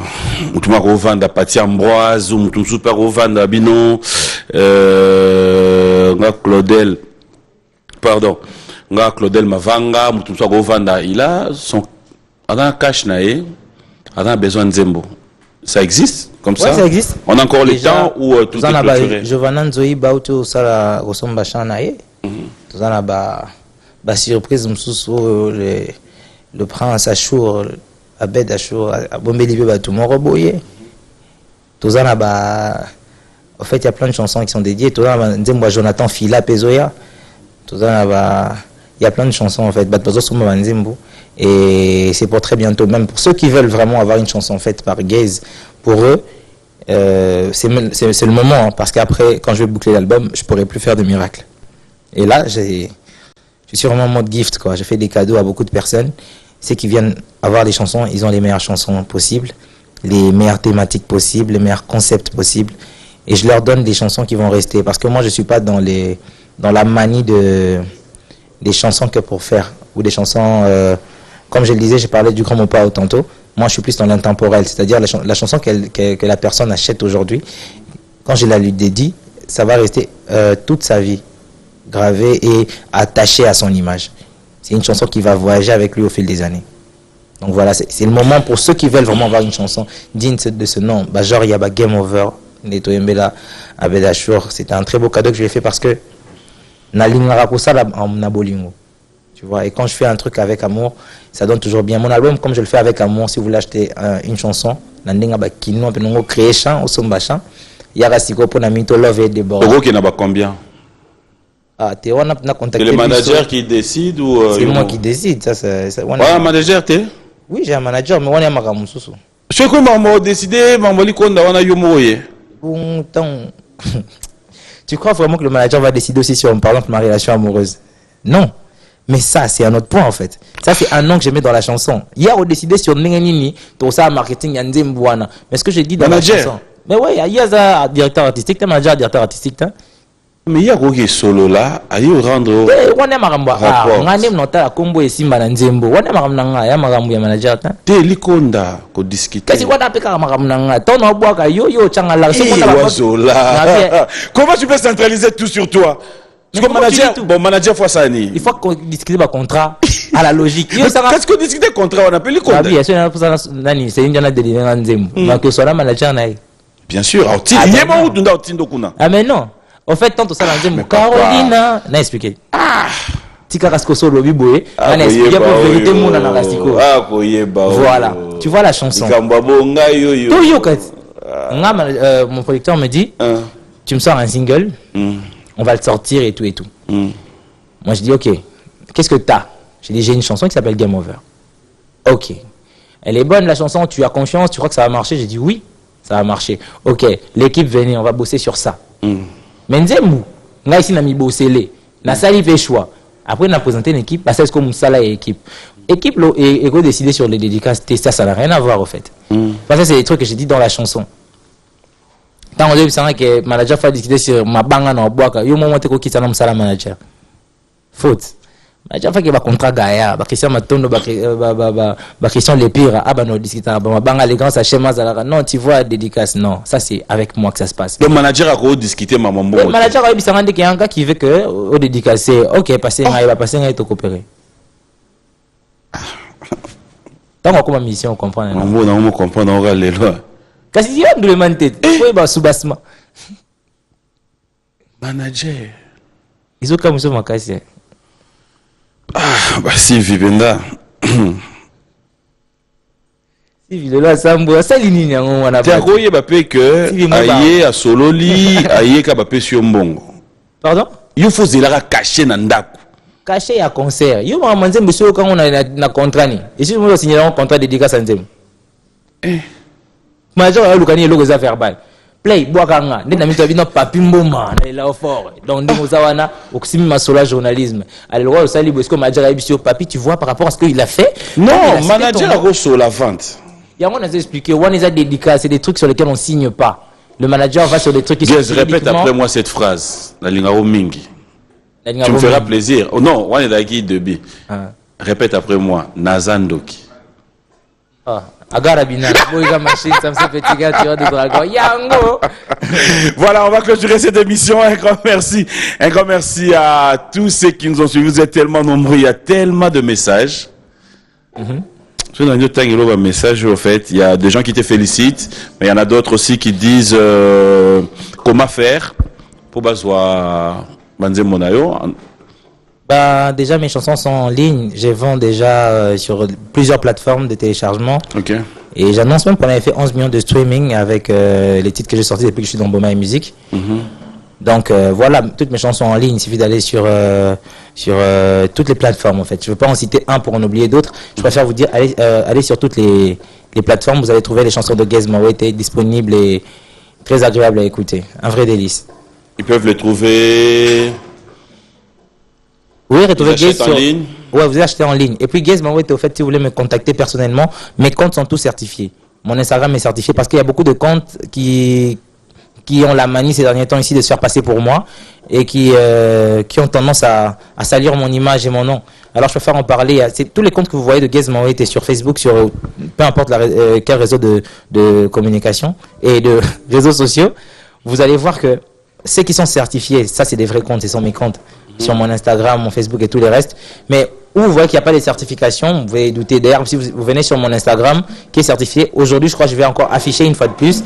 Speaker 1: ou tout le monde vend pâtis Ambroise, ou tout super vend Bino, Claudel, pardon, Claudel Mavanga, ou tout ça vend, il a son, a cash nae, a besoin de Zembo. Ça existe comme
Speaker 2: ouais, ça existe.
Speaker 1: On a encore déjà, le temps où tout est clôturé.
Speaker 2: Giovanna Nzoï Bauto Sala Rosomba Chanae, tout ça ba surprise msusu le prince Achour, Abed Achour, Bombeli Batumoro Boye. Tout ça en fait il y a plein de chansons qui sont dédiées. Tout ça Nzembo Jonathan Fila Pezoya. Tout ça il y a plein de chansons en fait. Et c'est pour très bientôt. Même pour ceux qui veulent vraiment avoir une chanson faite par Guez, pour eux, c'est le moment. Hein, parce qu'après, quand je vais boucler l'album, je pourrai plus faire de miracles. Et là, je suis vraiment en mode gift, quoi. Je fais des cadeaux à beaucoup de personnes. Ceux qui viennent avoir les chansons, ils ont les meilleures chansons possibles, les meilleures thématiques possibles, les meilleurs concepts possibles. Et je leur donne des chansons qui vont rester. Parce que moi, je ne suis pas dans la manie des chansons que pour faire. Ou des chansons, comme je le disais, j'ai parlé du grand mot pas tantôt. Moi, je suis plus dans l'intemporel. C'est-à-dire la chanson que la personne achète aujourd'hui, quand je la lui dédie, ça va rester toute sa vie gravée et attachée à son image. C'est une chanson qui va voyager avec lui au fil des années. Donc voilà, c'est le moment pour ceux qui veulent vraiment avoir une chanson digne de ce nom. Bah, genre, il y a Game Over, Neto Mbela, Abed Achour. C'était un très beau cadeau que je lui ai fait parce que Nalingara pour ça en Nabolingo. Tu vois, et quand je fais un truc avec amour, ça donne toujours bien. Mon album, comme je le fais avec amour, si vous voulez acheter une chanson, Nandinga Bakino, on peut créer chant, au Sombachan, il y a Rastiko pour Namito Love et Debord.
Speaker 1: Pourquoi qu'il n'y en a pas combien?
Speaker 2: Ah, t'es on a contacté.
Speaker 1: C'est le manager qui décide ou
Speaker 2: c'est moi qui décide. Ça, c'est
Speaker 1: ouais, un manager, t'es?
Speaker 2: Oui, j'ai un manager, mais on est à Maramoussousou.
Speaker 1: Je sais que maman a décidé, maman lui compte d'avoir un yomoye.
Speaker 2: Bon temps. Tu crois vraiment que le manager va décider aussi sur, par exemple, ma relation amoureuse? Non. Mais ça, c'est un autre point en fait. Ça, c'est un nom que je mets dans la chanson. Hier, on a décidé sur Nengenini, tout ça, marketing, Yanzembouana. Mais ce que j'ai dit dans la chanson. Mais oui, il y a un directeur artistique, tu es manager, directeur artistique.
Speaker 1: Mais il y a un solo là, à y rendre.
Speaker 2: On est maramba. On a même noté à Combo et Simba Nzembo. On est maramba, il y a maramba, manager.
Speaker 1: T'es likonda, qu'on discute.
Speaker 2: Qu'est-ce qu'on a fait à maramba? Ton aboua, yo, changala.
Speaker 1: Comment tu peux centraliser tout sur toi? Parce que manager, bon, manager fois ça ni.
Speaker 2: Il faut qu'on discute le contrat. à la logique.
Speaker 1: Qu'est-ce qu'on discute des contrats? On appelle les contrats.
Speaker 2: Oui, c'est une
Speaker 1: bien sûr.
Speaker 2: Ah mais non. En fait, tant que ça dans Carolina, n'a expliqué. Tika Raskoso lobi boye, n'a expliqué pour vérité mon na Rastiko. Voilà. Tu vois la chanson. Mon producteur me dit, tu me sors un single, on va le sortir et tout et tout. Moi je dis ok, qu'est-ce que t'as? J'ai dit j'ai une chanson qui s'appelle Game Over. Ok, elle est bonne la chanson, tu as confiance, tu crois que ça va marcher? J'ai dit oui, ça va marcher. Ok, l'équipe venez, on va bosser sur ça. Mais Nzembu, nga ici n'a mis bossé les, na sali fait choix. Après on a présenté une équipe, parce que comme ça là équipe. Équipe et décider sur les dédicaces, ça n'a rien à voir au fait. Parce que c'est des trucs que j'ai dit dans la chanson. Tant on dit que le manager fait décider sur ma banga na boaka, yo moment ko kitana msala manager. Faute. Manager fait que ba contrat Gaïa, ba Christian Matondo, ba Christian les pires, ah bah non discuter ba banga les grands ça schéma ça non, tu vois dédicace non, ça c'est avec moi que ça se passe.
Speaker 1: Le manager a quoi discuter maman bon.
Speaker 2: Le manager a dit ça qu'il y a un gars qui veut que au dédicacer, OK, passer il va passer il te coopérer. Tant qu'on comme mission on comprend.
Speaker 1: On comprend on va les lois.
Speaker 2: Kasi il y a de manté. Oui bah sous-bassement.
Speaker 1: Manager.
Speaker 2: Ils ont comme ça ma casse.
Speaker 1: Ah, bah si Vivenda.
Speaker 2: Si Vivenda Sambo, ça ligne nyango wana.
Speaker 1: T'as croyé bapé que aïe à Sololi, aïe ka bapé sur Mbongo.
Speaker 2: Pardon?
Speaker 1: Il faut zélara caché na ndako.
Speaker 2: Caché à concert. Yo m'a manzé monsieur quand on a na contrat ni. Et si on signer un contrat dédicace Nzem. Major a lukani logo za verbal. Play boakanga ndena mito bino papi mboma na la fort donc ndimo zawana oksimi masola journalisme alors sali parce que manager a bisio papi tu vois par rapport à ce qu'il a fait
Speaker 1: non manager a reçu la vente
Speaker 2: il y a on a expliqué on les a dédicaces c'est des trucs sur lesquels on signe pas le manager va sur des trucs qui
Speaker 1: sont répète après moi cette phrase la lingaro mingi tu me feras plaisir oh non on est daki debi répète après moi Nazandoki
Speaker 2: Agara Bina, machine, ça me fait petit gars, tu vois, de dragon. Yango!
Speaker 1: Voilà, on va clôturer cette émission. Un grand merci à tous ceux qui nous ont suivis. Vous êtes tellement nombreux, il y a tellement de messages. Je dans temps, il y a un message, au fait. Il y a des gens qui te félicitent, mais il y en a d'autres aussi qui disent comment faire pour basoir Banze Monayo.
Speaker 2: Bah, déjà, mes chansons sont en ligne. Je vends déjà sur plusieurs plateformes de téléchargement.
Speaker 1: Ok.
Speaker 2: Et j'annonce même qu'on avait fait 11 millions de streaming avec les titres que j'ai sortis depuis que je suis dans Boma et Musique. Donc voilà, toutes mes chansons en ligne. Il suffit d'aller sur toutes les plateformes en fait. Je ne veux pas en citer un pour en oublier d'autres. Je préfère vous dire, allez sur toutes les plateformes. Vous allez trouver les chansons de Gez Mawete disponibles et très agréables à écouter. Un vrai délice.
Speaker 1: Ils peuvent les trouver...
Speaker 2: Oui, retrouver Gez
Speaker 1: en ligne.
Speaker 2: Ouais, vous achetez en ligne. Et puis Gez Mawete, au fait, si vous voulez me contacter personnellement, mes comptes sont tous certifiés. Mon Instagram est certifié parce qu'il y a beaucoup de comptes qui ont la manie ces derniers temps ici de se faire passer pour moi et qui ont tendance à salir mon image et mon nom. Alors je préfère en parler. C'est tous les comptes que vous voyez de Gez Mawete sur Facebook, sur peu importe quel réseau de communication et de réseaux sociaux, vous allez voir que ceux qui sont certifiés, ça c'est des vrais comptes, ce sont mes comptes. Sur mon Instagram, mon Facebook et tous les restes. Mais où vous voyez qu'il n'y a pas de certification, vous pouvez douter d'ailleurs. Si vous venez sur mon Instagram qui est certifié, aujourd'hui je crois que je vais encore afficher une fois de plus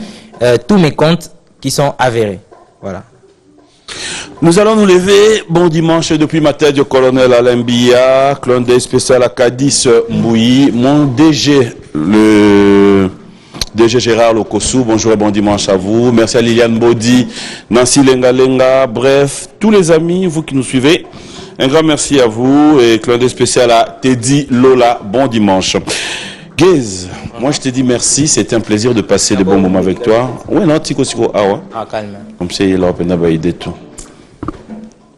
Speaker 2: tous mes comptes qui sont avérés. Voilà.
Speaker 1: Nous allons nous lever. Bon dimanche depuis ma tête du colonel Alain Biya, clone des spécial à Cadiz Mbouyi, mon DG, le DG Gérard Lokosu, bonjour et bon dimanche à vous. Merci à Liliane Bodi, Nancy Lenga, bref, tous les amis, vous qui nous suivez. Un grand merci à vous et clin d'œil spécial à Teddy Lola, bon dimanche. Gez, moi je te dis merci, c'était un plaisir de passer de bons moments avec toi. Oui, non, Tiko Siko, ah ouais.
Speaker 2: Ah, calme.
Speaker 1: Comme ça, il a idée tout.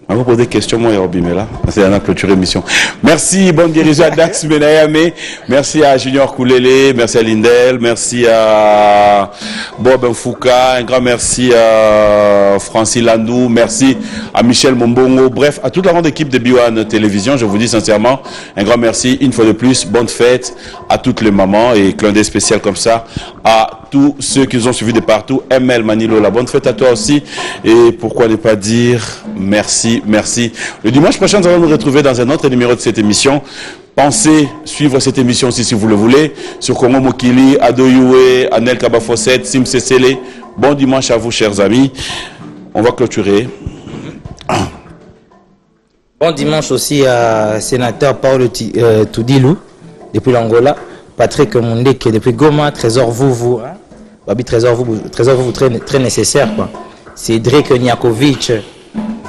Speaker 1: On va poser des questions, moi, là. C'est la clôture émission. Merci, bonne guérison à Dax Benayame. Merci à Junior Koulele. Merci à Lindel. Merci à Bob Nfouka. Un grand merci à Francis Landou. Merci à Michel Mombongo. Bref, à toute la grande équipe de Biwan Télévision. Je vous dis sincèrement, un grand merci. Une fois de plus, bonne fête à toutes les mamans et clin d'œil spécial comme ça à tous ceux qui nous ont suivis de partout. ML Manilo, la bonne fête à toi aussi. Et pourquoi ne pas dire merci. Merci. Le dimanche prochain, nous allons nous retrouver dans un autre numéro de cette émission. Pensez suivre cette émission aussi si vous le voulez sur Congo Mokili, Adoyoué, Anel Kabafosset, Sim Sesele. Bon dimanche à vous, chers amis. On va clôturer.
Speaker 2: Bon dimanche aussi à sénateur Paolo Toudilou depuis l'Angola, Patrick Mundeke depuis Goma, Trésor Vouvou, hein? Babi Trésor Vouvou très nécessaire quoi. Cédric Niakovic,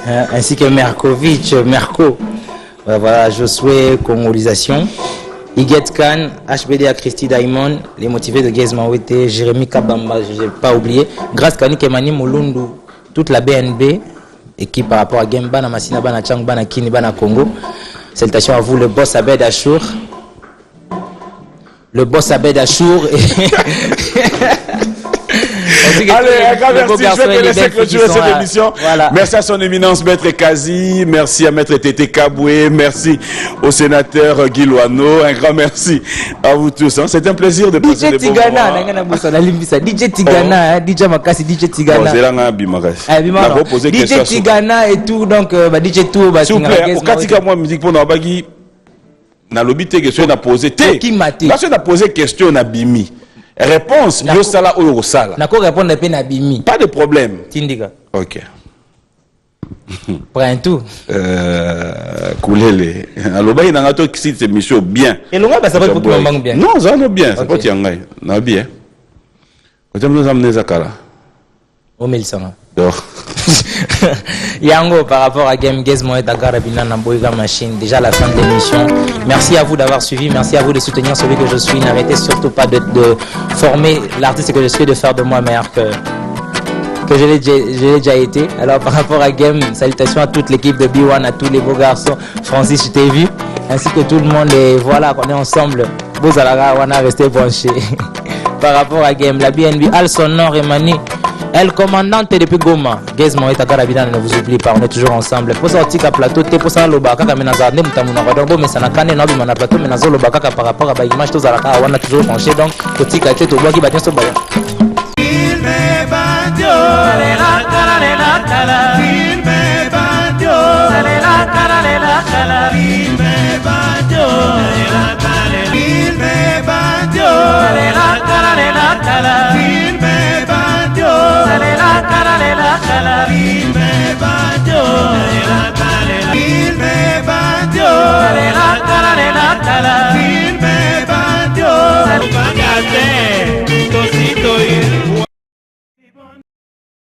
Speaker 2: hein? Ainsi que Merco. Voilà, Josué Congolisation, Iguet Khan, HBD à Christy Diamond, les motivés de Gez Mawete, Jérémy Kabamba, je n'ai pas oublié, Grâce Kani Kemani Mulundu, toute la BNB, équipe par rapport à Gemba, Namasina, Bana Chang, Bana Kini, Bana Congo. Salutations à vous, le boss Abed Achour. Le boss Abed Achour.
Speaker 1: Allez, un grand merci. Je vais te laisser clôturer cette émission. Voilà. Merci à son éminence, Maître Kazi. Merci à Maître Tété Kaboué. Merci au sénateur Guy Loano. Un grand merci à vous tous. Hein. C'est un plaisir de passer des bons moments.
Speaker 2: DJ Tigana, DJ Makasi, DJ Tigana. DJ Tigana et tout. Donc, DJ Tour.
Speaker 1: S'il vous plaît, au Katika, moi, musique pour Nabagi. Na lobité question n'a posé. Là, on a posé question à Bimi. Réponse, yo sala ou sala.
Speaker 2: Nako répondre pe na bimi.
Speaker 1: Pas de problème.
Speaker 2: Tindika.
Speaker 1: OK.
Speaker 2: Prends tout.
Speaker 1: Koulele. Aloba ina ngato kisi cette émission bien.
Speaker 2: Et longa ba ça va pour tout le monde bien.
Speaker 1: Non, ça va bien, c'est pas tiangai. Na bien. Quand nous amener zakala.
Speaker 2: Au 1100. Yango par rapport à Game Gizmo et Dagarabina Namboiga Machine, déjà la fin de l'émission. Merci à vous d'avoir suivi, merci à vous de soutenir celui que je suis. N'arrêtez surtout pas de former l'artiste que je suis, de faire de moi meilleur que je l'ai déjà été. Alors par rapport à Game, salutations à toute l'équipe de B1, à tous les beaux garçons. Francis, je t'ai vu, ainsi que tout le monde. Et voilà, qu'on est ensemble. Bozalaga, on a resté branché. Par rapport à Game, la BNB, Al Sonor et Mani. Elle commandante depuis Goma, Gizmo et Takarabina, ne vous oublie pas, on est toujours ensemble. Pour sortir à plateau, t'es pour ça le baka, mais n'a ne mutamouna vadongo, mais ça n'a qu'un énorme mon plateau, mais n'a le baka par rapport à l'image, tous à la on a toujours penché, donc, petit caché, tout bois qui va bien se battre.
Speaker 3: Il me